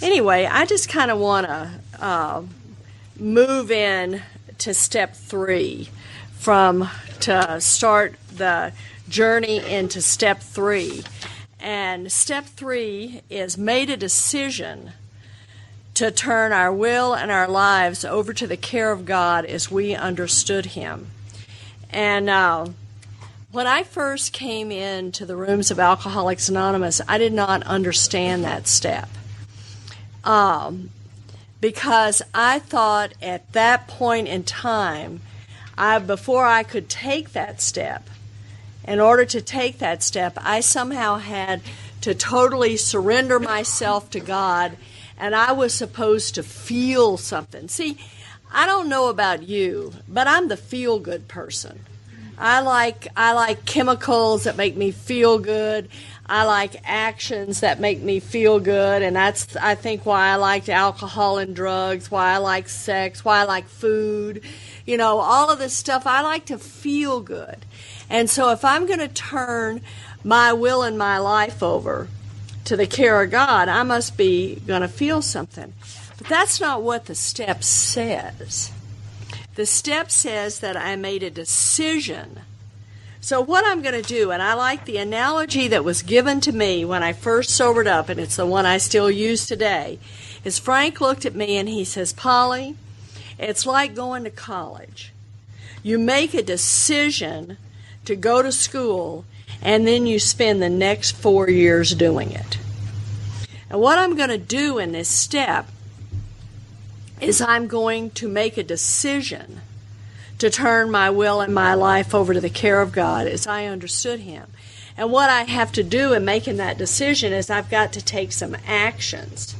Anyway, I just kind of want to move in to step 3 to start the journey into step 3. And step 3 is made a decision to turn our will and our lives over to the care of God as we understood Him. And when I first came into the rooms of Alcoholics Anonymous, I did not understand that step. Because I thought at that point in time, before I could take that step, in order to take that step, I somehow had to totally surrender myself to God, and I was supposed to feel something. See, I don't know about you, but I'm the feel-good person. I like chemicals that make me feel good. I like actions that make me feel good, and that's, I think, why I like alcohol and drugs, why I like sex, why I like food. You know, all of this stuff, I like to feel good. And so if I'm going to turn my will and my life over to the care of God, I must be going to feel something. But that's not what the step says. The step says that I made a decision. So what I'm going to do, and I like the analogy that was given to me when I first sobered up, and it's the one I still use today, is Frank looked at me and he says, Polly, it's like going to college. You make a decision to go to school, and then you spend the next 4 years doing it. And what I'm going to do in this step is I'm going to make a decision to turn my will and my life over to the care of God as I understood Him. And what I have to do in making that decision is I've got to take some actions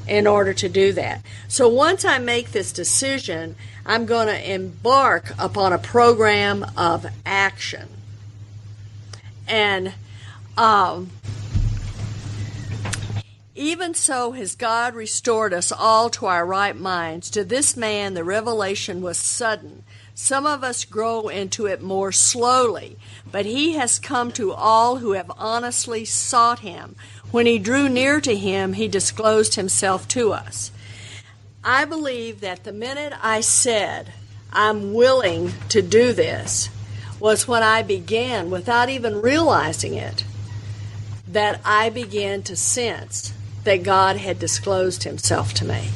in order to do that. So once I make this decision, I'm going to embark upon a program of action. And even so has God restored us all to our right minds. To this man the revelation was sudden. Some of us grow into it more slowly, but he has come to all who have honestly sought him. When he drew near to him, he disclosed himself to us. I believe that the minute I said, I'm willing to do this, was when I began, without even realizing it, that I began to sense that God had disclosed himself to me.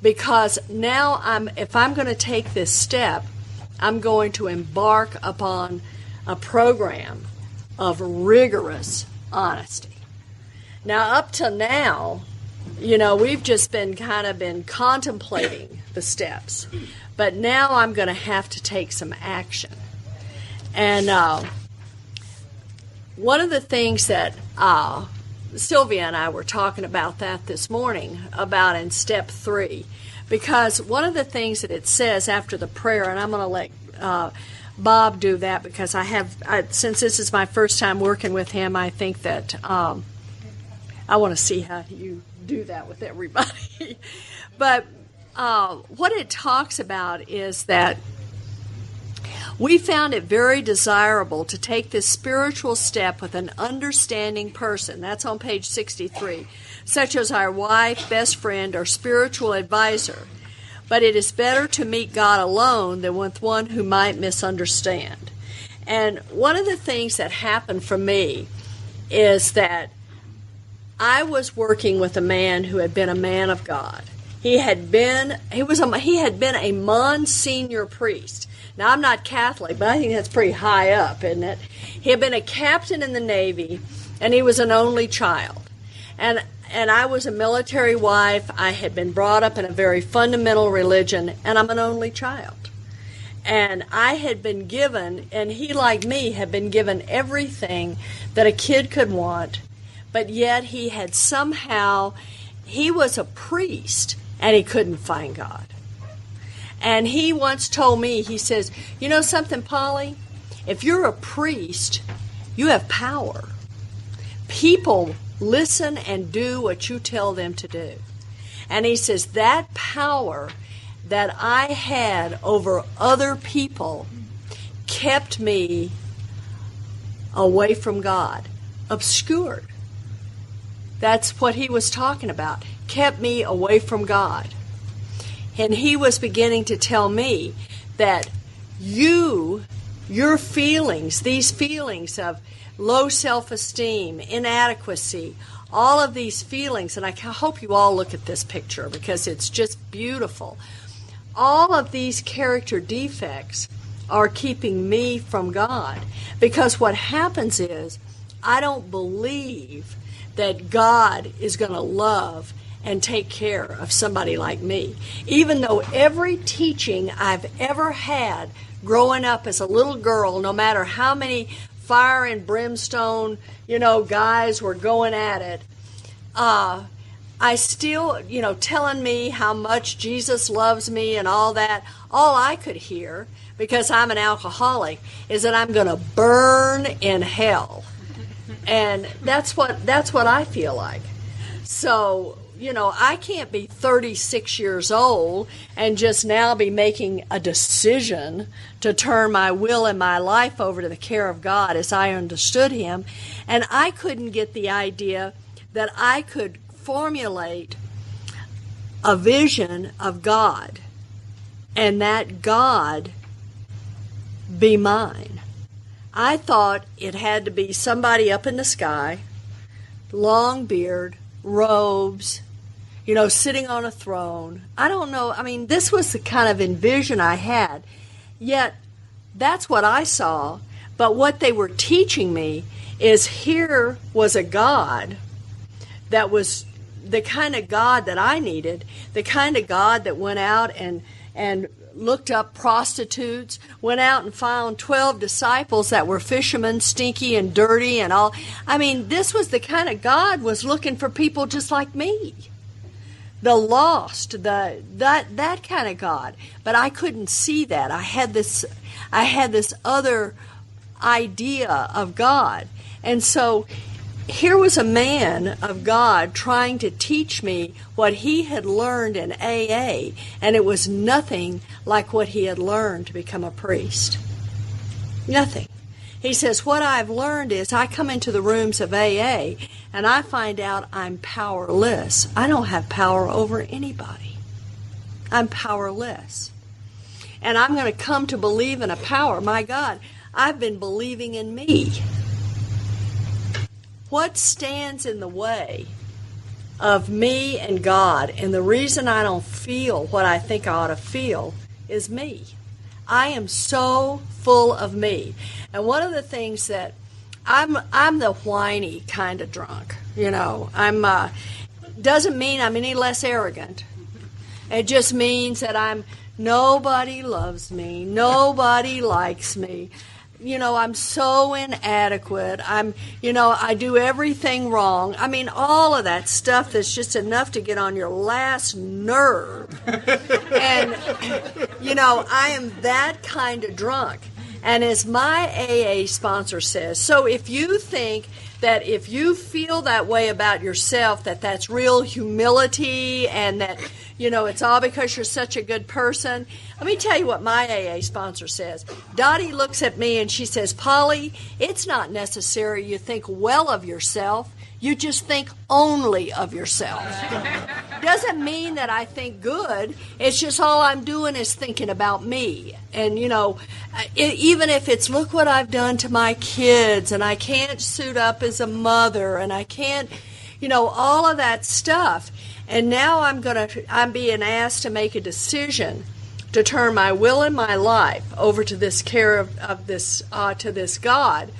Because now if I'm going to take this step, I'm going to embark upon a program of rigorous honesty. Now, up till now, we've just been contemplating the steps. But now I'm going to have to take some action. And one of the things that Sylvia and I were talking about that this morning, about in step 3, because one of the things that it says after the prayer, and I'm going to let Bob do that because since this is my first time working with him, I think that I want to see how you do that with everybody. But what it talks about is that we found it very desirable to take this spiritual step with an understanding person. That's on page 63, such as our wife, best friend, or spiritual advisor. But it is better to meet God alone than with one who might misunderstand. And one of the things that happened for me is that I was working with a man who had been a man of God. He had been a Monsignor priest. Now, I'm not Catholic, but I think that's pretty high up, isn't it? He had been a captain in the Navy, and he was an only child. And I was a military wife. I had been brought up in a very fundamental religion, and I'm an only child. And I had been given, and he, like me, had been given everything that a kid could want, but yet he was a priest, and he couldn't find God. And he once told me, he says, you know something, Polly? If you're a priest, you have power. People listen and do what you tell them to do. And he says, that power that I had over other people kept me away from God, obscured. That's what he was talking about, kept me away from God. And he was beginning to tell me that your feelings, these feelings of low self-esteem, inadequacy, all of these feelings, and I hope you all look at this picture because it's just beautiful. All of these character defects are keeping me from God, because what happens is I don't believe that God is going to love and take care of somebody like me. Even though every teaching I've ever had growing up as a little girl, no matter how many fire and brimstone, guys were going at it, I still, telling me how much Jesus loves me and all that, all I could hear, because I'm an alcoholic, is that I'm going to burn in hell. And that's what I feel like. So, I can't be 36 years old and just now be making a decision to turn my will and my life over to the care of God as I understood Him. And I couldn't get the idea that I could formulate a vision of God and that God be mine. I thought it had to be somebody up in the sky, long beard, robes, sitting on a throne. I don't know. I mean, this was the kind of envision I had. Yet, that's what I saw. But what they were teaching me is here was a God that was the kind of God that I needed, the kind of God that went out and looked up prostitutes, went out and found 12 disciples that were fishermen, stinky and dirty and all. I mean, this was the kind of God was looking for people just like me. The lost, that kind of God. But I couldn't see that. I had this other idea of God. And so here was a man of God trying to teach me what he had learned in AA, and it was nothing like what he had learned to become a priest. Nothing. He says, what I've learned is I come into the rooms of AA and I find out I'm powerless. I don't have power over anybody. I'm powerless. And I'm going to come to believe in a power. My God, I've been believing in me. What stands in the way of me and God, and the reason I don't feel what I think I ought to feel, is me. I am so full of me. And one of the things that I'm the whiny kind of drunk, I'm doesn't mean I'm any less arrogant. It just means that nobody loves me, nobody likes me. I'm so inadequate. I do everything wrong. I mean, all of that stuff that's just enough to get on your last nerve. And, I am that kind of drunk. And as my AA sponsor says, so if you think that if you feel that way about yourself, that's real humility and that, it's all because you're such a good person. Let me tell you what my AA sponsor says. Dottie looks at me and she says, Polly, it's not necessary you think well of yourself. You just think only of yourself. Doesn't mean that I think good. It's just all I'm doing is thinking about me. And, even if it's look what I've done to my kids and I can't suit up as a mother and I can't, all of that stuff. And now I'm being asked to make a decision to turn my will and my life over to this care of this to this God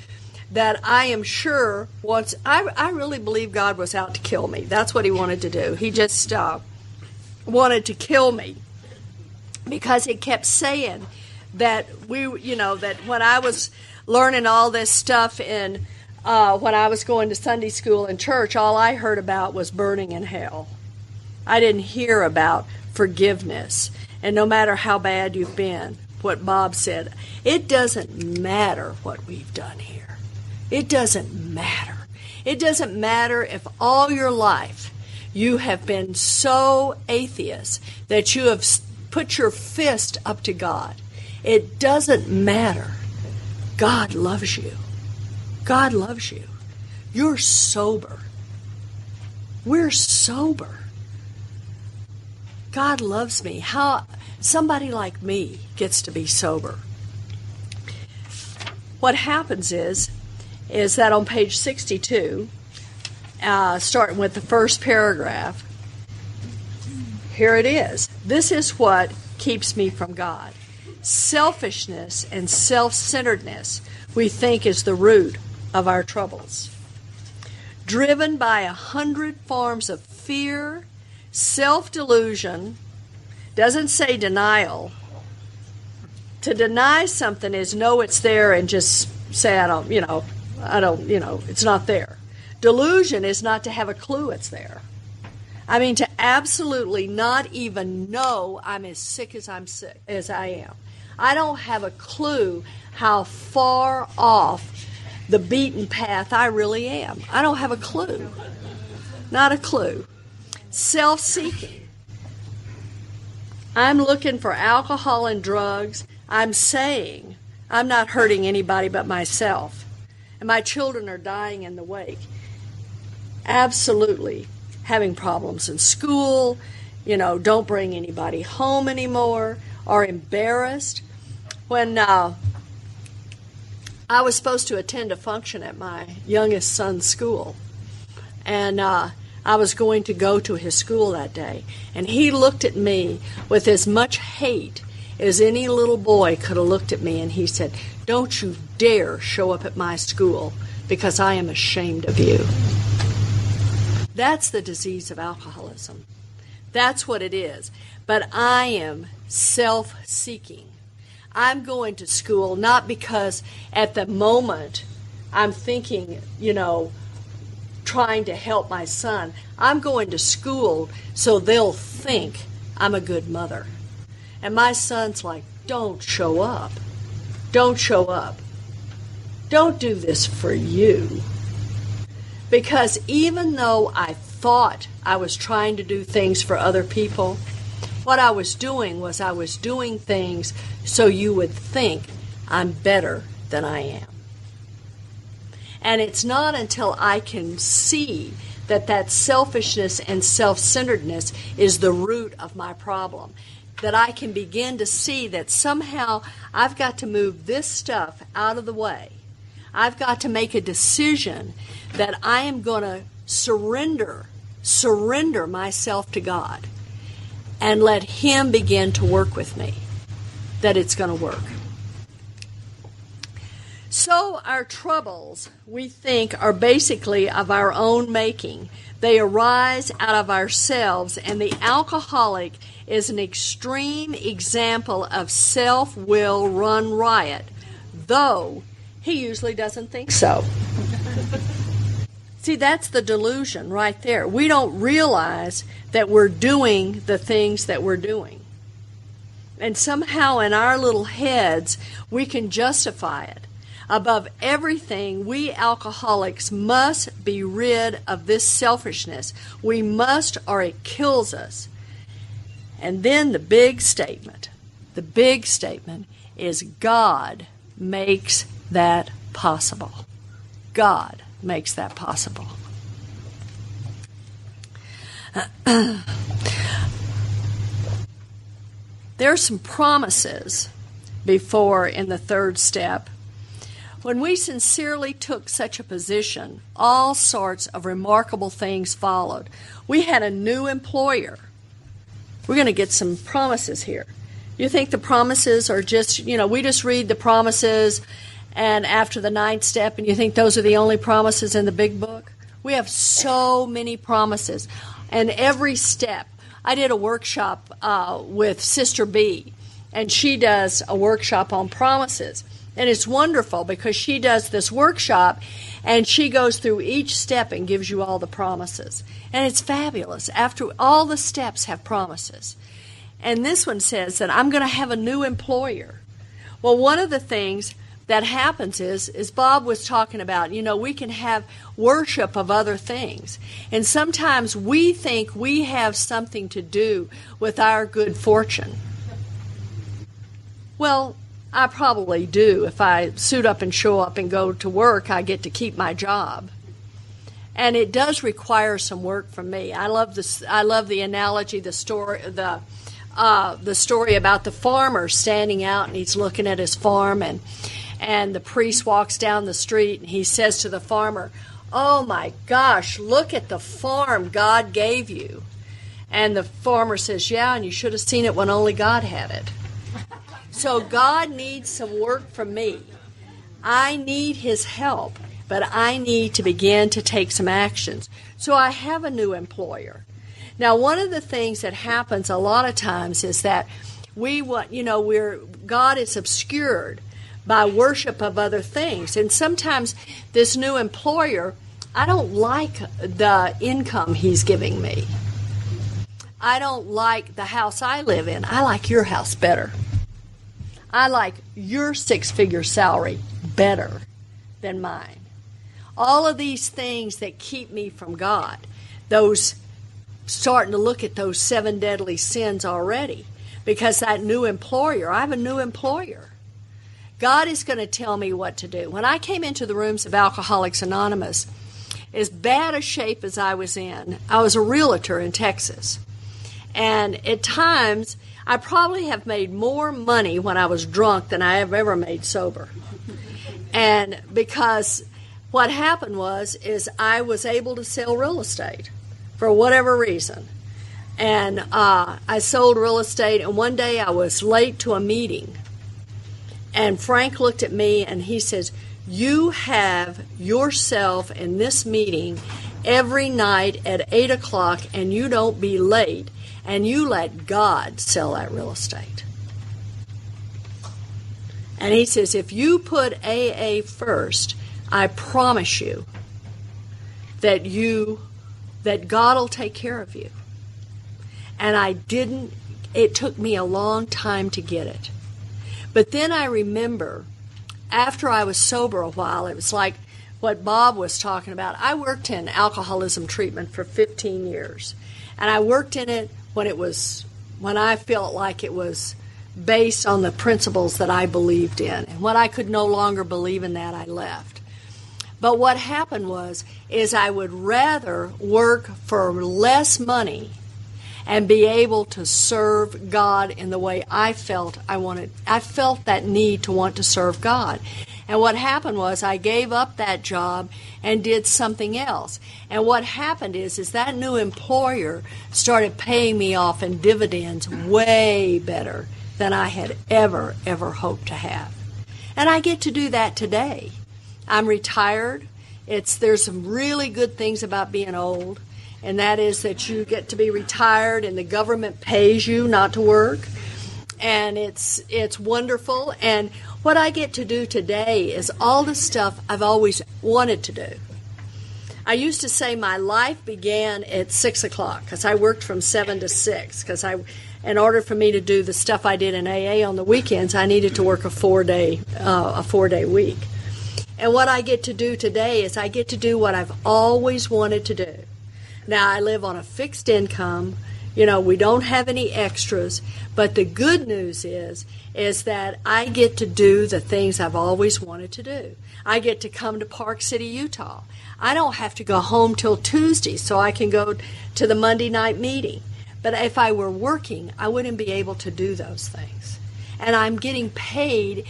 that I am sure wants. I really believe God was out to kill me. That's what He wanted to do. He just wanted to kill me because He kept saying that that when I was learning all this stuff in when I was going to Sunday school and church, all I heard about was burning in hell. I didn't hear about forgiveness. And no matter how bad you've been, what Bob said, it doesn't matter what we've done here. It doesn't matter. It doesn't matter if all your life you have been so atheist that you have put your fist up to God. It doesn't matter. God loves you. God loves you. You're sober. We're sober. God loves me. How somebody like me gets to be sober. What happens is that on page 62, starting with the first paragraph, here it is. This is what keeps me from God. Selfishness and self-centeredness we think is the root of our troubles. Driven by 100 forms of fear, self-delusion, doesn't say denial. To deny something is know it's there and just say, it's not there. Delusion is not to have a clue it's there. I mean, to absolutely not even know I'm as sick as I am. I don't have a clue how far off the beaten path I really am. I don't have a clue. Not a clue. Self-seeking. I'm looking for alcohol and drugs. I'm saying I'm not hurting anybody but myself. And my children are dying in the wake. Absolutely having problems in school, don't bring anybody home anymore, are embarrassed. When I was supposed to attend a function at my youngest son's school, and I was going to go to his school that day, and he looked at me with as much hate as any little boy could have looked at me, and he said, "Don't you dare show up at my school because I am ashamed of you." That's the disease of alcoholism. That's what it is. But I am self-seeking. I'm going to school not because at the moment I'm thinking, trying to help my son. I'm going to school so they'll think I'm a good mother. And my son's like, "Don't show up. Don't show up. Don't do this for you." Because even though I thought I was trying to do things for other people, what I was doing was I was doing things so you would think I'm better than I am. And it's not until I can see that selfishness and self-centeredness is the root of my problem, that I can begin to see that somehow I've got to move this stuff out of the way. I've got to make a decision that I am going to surrender myself to God and let Him begin to work with me, that it's going to work. So our troubles, we think, are basically of our own making. They arise out of ourselves, and the alcoholic is an extreme example of self-will run riot, though he usually doesn't think so. See, that's the delusion right there. We don't realize that we're doing the things that we're doing. And somehow in our little heads, we can justify it. Above everything, we alcoholics must be rid of this selfishness. We must, or it kills us. And then the big statement is God makes that possible. God makes that possible. There are some promises before in the third step. When we sincerely took such a position, all sorts of remarkable things followed. We had a new employer. We're going to get some promises here. You think the promises are just, we just read the promises and after the ninth step, and you think those are the only promises in the big book? We have so many promises. And every step, I did a workshop with Sister B, and she does a workshop on promises. And it's wonderful because she does this workshop and she goes through each step and gives you all the promises. And it's fabulous. After all the steps have promises. And this one says that I'm going to have a new employer. Well, one of the things that happens is Bob was talking about, we can have worship of other things. And sometimes we think we have something to do with our good fortune. Well, I probably do. If I suit up and show up and go to work, I get to keep my job. And it does require some work from me. I love this. I love the analogy, the story about the farmer standing out and he's looking at his farm, and the priest walks down the street and he says to the farmer, "Oh my gosh, look at the farm God gave you." And the farmer says, "Yeah, and you should have seen it when only God had it." So God needs some work from me. I need His help, but I need to begin to take some actions. So I have a new employer. Now, one of the things that happens a lot of times is that God is obscured by worship of other things. And sometimes this new employer, I don't like the income he's giving me. I don't like the house I live in. I like your house better. I like your 6-figure salary better than mine. All of these things that keep me from God, those starting to look at those 7 deadly sins already, because that new employer, I have a new employer. God is going to tell me what to do. When I came into the rooms of Alcoholics Anonymous, as bad a shape as I was in, I was a realtor in Texas. And at times, I probably have made more money when I was drunk than I have ever made sober. And because what happened is I was able to sell real estate for whatever reason. And I sold real estate, and one day I was late to a meeting. And Frank looked at me and he says, "You have yourself in this meeting every night at 8 o'clock, and you don't be late, and you let God sell that real estate." And he says, "If you put AA first, I promise you that God will take care of you." And I didn't. It took me a long time to get it. But then I remember, after I was sober a while, it was like what Bob was talking about. I worked in alcoholism treatment for 15 years. And I worked in it when I felt like it was based on the principles that I believed in. And when I could no longer believe in that, I left. But what happened is I would rather work for less money and be able to serve God in the way I felt I wanted. I felt that need to want to serve God. And what happened was I gave up that job and did something else. And what happened is that new employer started paying me off in dividends way better than I had ever hoped to have. And I get to do that today. I'm retired. There's some really good things about being old. And that is that you get to be retired and the government pays you not to work. And it's wonderful. And what I get to do today is all the stuff I've always wanted to do. I used to say my life began at 6 o'clock because I worked from 7 to 6. Because in order for me to do the stuff I did in AA on the weekends, I needed to work a 4-day week. And what I get to do today is I get to do what I've always wanted to do. Now, I live on a fixed income. We don't have any extras. But the good news is that I get to do the things I've always wanted to do. I get to come to Park City, Utah. I don't have to go home till Tuesday so I can go to the Monday night meeting. But if I were working, I wouldn't be able to do those things. And I'm getting paid.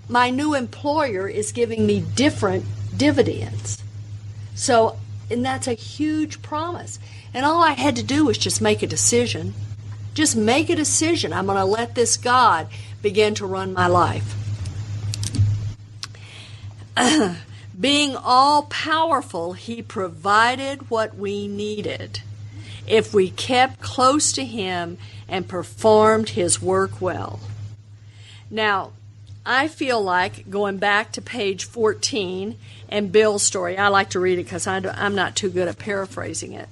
My new employer is giving me different dividends. And that's a huge promise. And all I had to do was just make a decision. Just make a decision. I'm going to let this God begin to run my life. Being all-powerful, He provided what we needed if we kept close to Him and performed His work well. Now, I feel like going back to page 14 and Bill's story, I like to read it because I'm not too good at paraphrasing it,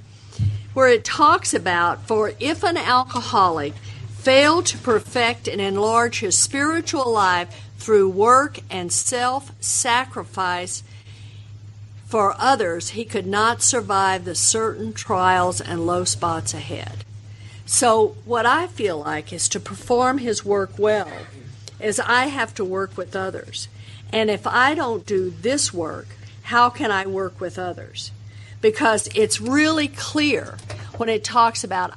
where it talks about, "For if an alcoholic failed to perfect and enlarge his spiritual life through work and self-sacrifice for others, he could not survive the certain trials and low spots ahead." So what I feel like is to perform his work well is I have to work with others. And if I don't do this work, how can I work with others? Because it's really clear when it talks about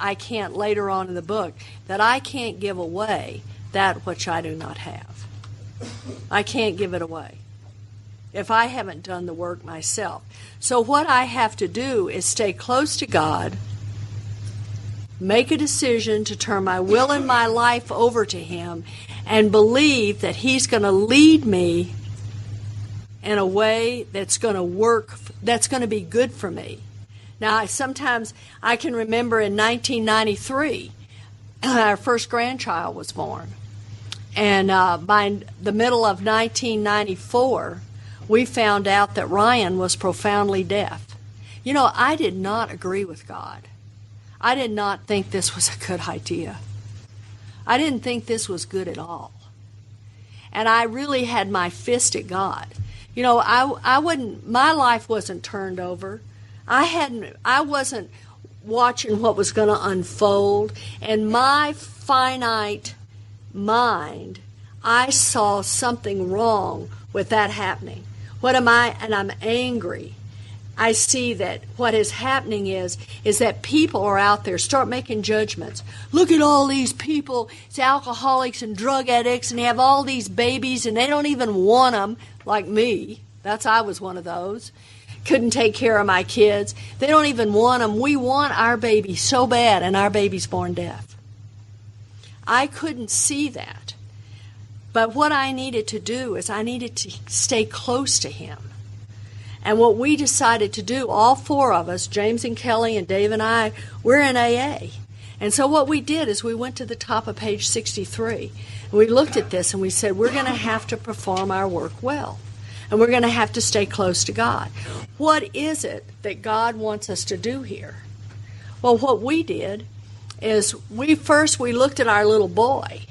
later on in the book, that I can't give away that which I do not have. I can't give it away if I haven't done the work myself. So what I have to do is stay close to God, make a decision to turn my will and my life over to Him, and believe that He's going to lead me in a way that's going to work, that's going to be good for me. Now, sometimes I can remember in 1993, our first grandchild was born. And by the middle of 1994, we found out that Ryan was profoundly deaf. I did not agree with God. I did not think this was a good idea. I didn't think this was good at all. And I really had my fist at God. You know, my life wasn't turned over. I wasn't watching what was going to unfold. And my finite mind, I saw something wrong with that happening. And I'm angry. I see that what is happening is that people are out there, start making judgments. Look at all these people, it's alcoholics and drug addicts, and they have all these babies, and they don't even want them, like me. I was one of those. Couldn't take care of my kids. They don't even want them. We want our baby so bad, and our baby's born deaf. I couldn't see that. But what I needed to do is I needed to stay close to him. And what we decided to do, all four of us, James and Kelly and Dave and I, we're in AA. And so what we did is we went to the top of page 63. And we looked at this and we said, we're going to have to perform our work well. And we're going to have to stay close to God. What is it that God wants us to do here? Well, what we did is we looked at our little boy.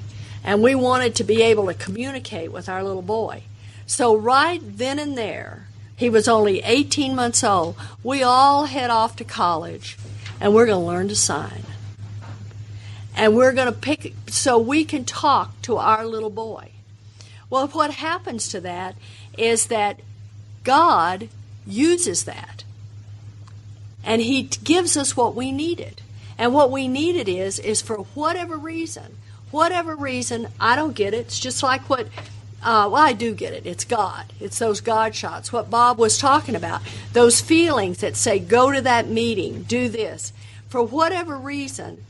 And we wanted to be able to communicate with our little boy. So right then and there, he was only 18 months old. We all head off to college, and we're going to learn to sign. And we're going to pick so we can talk to our little boy. Well, what happens to that is that God uses that. And he gives us what we needed. And what we needed is for whatever reason, I don't get it. It's just like what... well, I do get it. It's God. It's those God shots. What Bob was talking about. Those feelings that say, go to that meeting, do this. For whatever reason,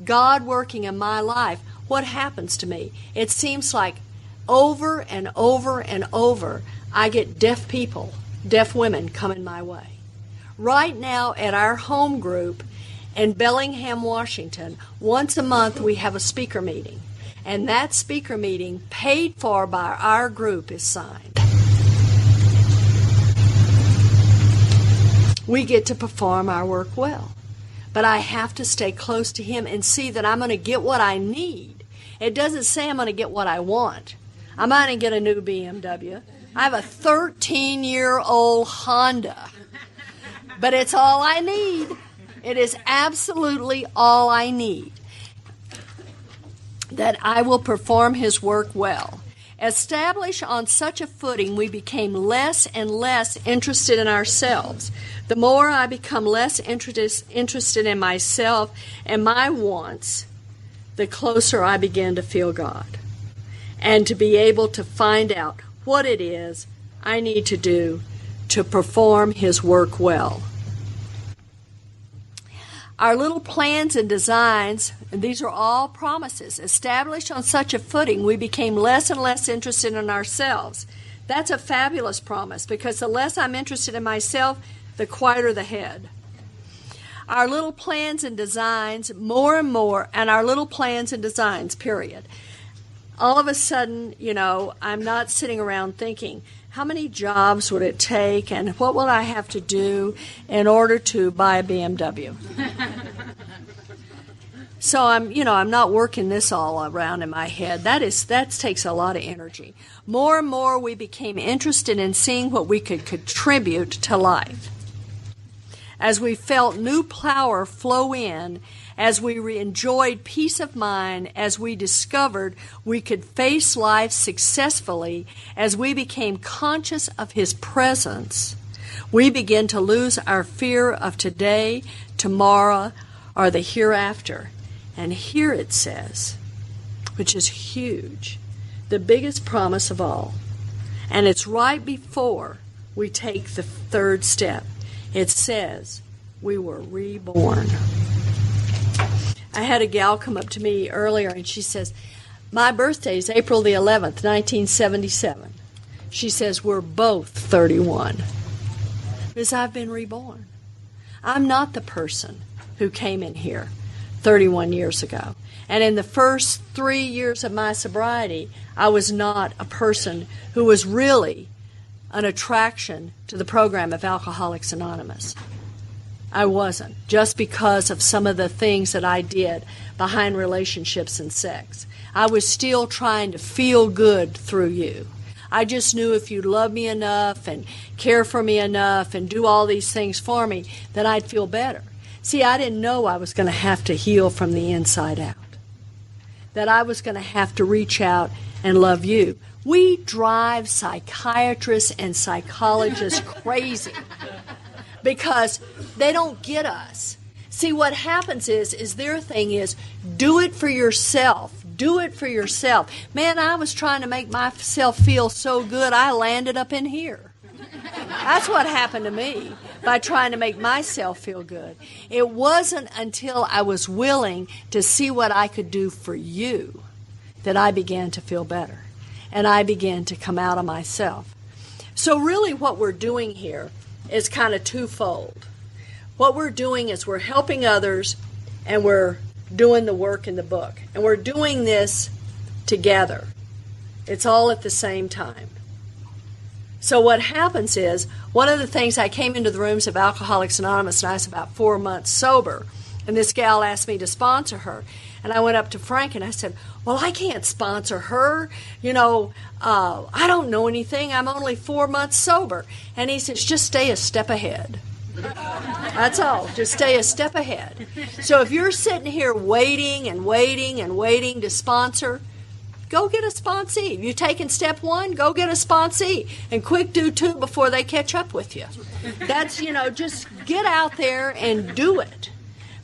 God working in my life, what happens to me? It seems like over and over and over, I get deaf people, deaf women coming my way. Right now at our home group in Bellingham, Washington, once a month we have a speaker meeting. And that speaker meeting, paid for by our group, is signed. We get to perform our work well. But I have to stay close to him and see that I'm going to get what I need. It doesn't say I'm going to get what I want. I'm not going to get a new BMW. I have a 13-year-old Honda. But it's all I need. It is absolutely all I need. That I will perform his work well. Established on such a footing, we became less and less interested in ourselves. The more I become less interested in myself and my wants, the closer I begin to feel God. And to be able to find out what it is I need to do to perform his work well. Our little plans and designs, and these are all promises, established on such a footing, we became less and less interested in ourselves. That's a fabulous promise, because the less I'm interested in myself, the quieter the head. Our little plans and designs, more and more, and our little plans and designs, period. All of a sudden, I'm not sitting around thinking, how many jobs would it take and what will I have to do in order to buy a BMW? So I'm not working this all around in my head. That takes a lot of energy. More and more we became interested in seeing what we could contribute to life. As we felt new power flow in, as we enjoyed peace of mind, as we discovered we could face life successfully, as we became conscious of his presence, we begin to lose our fear of today, tomorrow, or the hereafter. And here it says, which is huge, the biggest promise of all. And it's right before we take the third step. It says, we were reborn. I had a gal come up to me earlier and she says, my birthday is April the 11th, 1977. She says, we're both 31. Because I've been reborn. I'm not the person who came in here 31 years ago. And in the first 3 years of my sobriety, I was not a person who was really an attraction to the program of Alcoholics Anonymous. I wasn't, just because of some of the things that I did behind relationships and sex. I was still trying to feel good through you. I just knew if you love me enough and care for me enough and do all these things for me, that I'd feel better. See, I didn't know I was going to have to heal from the inside out, that I was going to have to reach out and love you. We drive psychiatrists and psychologists crazy because they don't get us. See, what happens is their thing is, do it for yourself. Do it for yourself. Man, I was trying to make myself feel so good, I landed up in here. That's what happened to me by trying to make myself feel good. It wasn't until I was willing to see what I could do for you that I began to feel better. And I began to come out of myself. So really what we're doing here is kind of twofold. What we're doing is we're helping others and we're doing the work in the book. And we're doing this together. It's all at the same time. So what happens is, one of the things, I came into the rooms of Alcoholics Anonymous and I was about 4 months sober. And this gal asked me to sponsor her. And I went up to Frank and I said, well, I can't sponsor her. I don't know anything. I'm only 4 months sober. And he says, just stay a step ahead. That's all. Just stay a step ahead. So if you're sitting here waiting and waiting and waiting to sponsor, go get a sponsee. If you've taken step 1, go get a sponsee. And quick do 2 before they catch up with you. That's, just get out there and do it.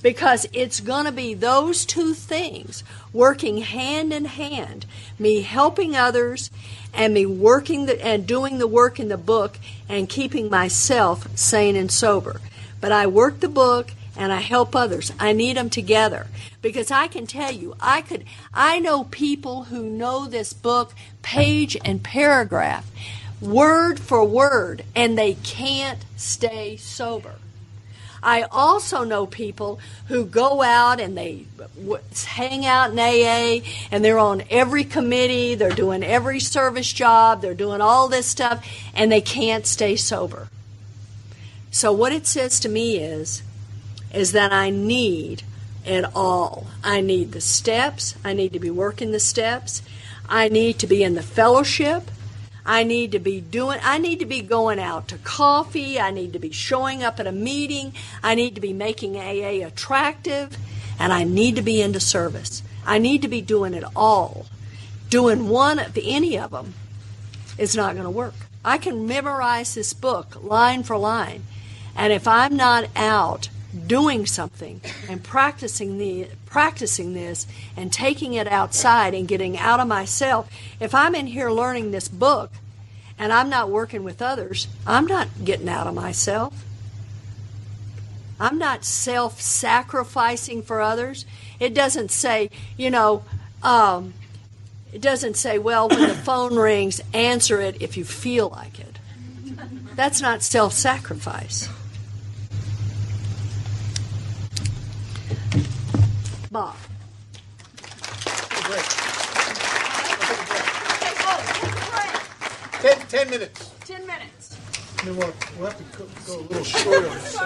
Because it's going to be those 2 things working hand in hand. Me helping others and me working and doing the work in the book and keeping myself sane and sober. But I work the book and I help others. I need them together. Because I can tell you, I know people who know this book page and paragraph, word for word, and they can't stay sober. I also know people who go out and they hang out in AA and they're on every committee, they're doing every service job, they're doing all this stuff, and they can't stay sober. So what it says to me is that I need it all. I need the steps. I need to be working the steps. I need to be in the fellowship. I need to be going out to coffee. I need to be showing up at a meeting. I need to be making AA attractive. And I need to be into service. I need to be doing it all. Doing any of them is not going to work. I can memorize this book line for line. And if I'm not out doing something and practicing this and taking it outside and getting out of myself, if I'm in here learning this book and I'm not working with others, I'm not getting out of myself. I'm not self-sacrificing for others. It doesn't say, it doesn't say, well, when the phone rings, answer it if you feel like it. That's not self-sacrifice. Bob. Break. 10 minutes. 10 minutes. We'll have to go a little short on this.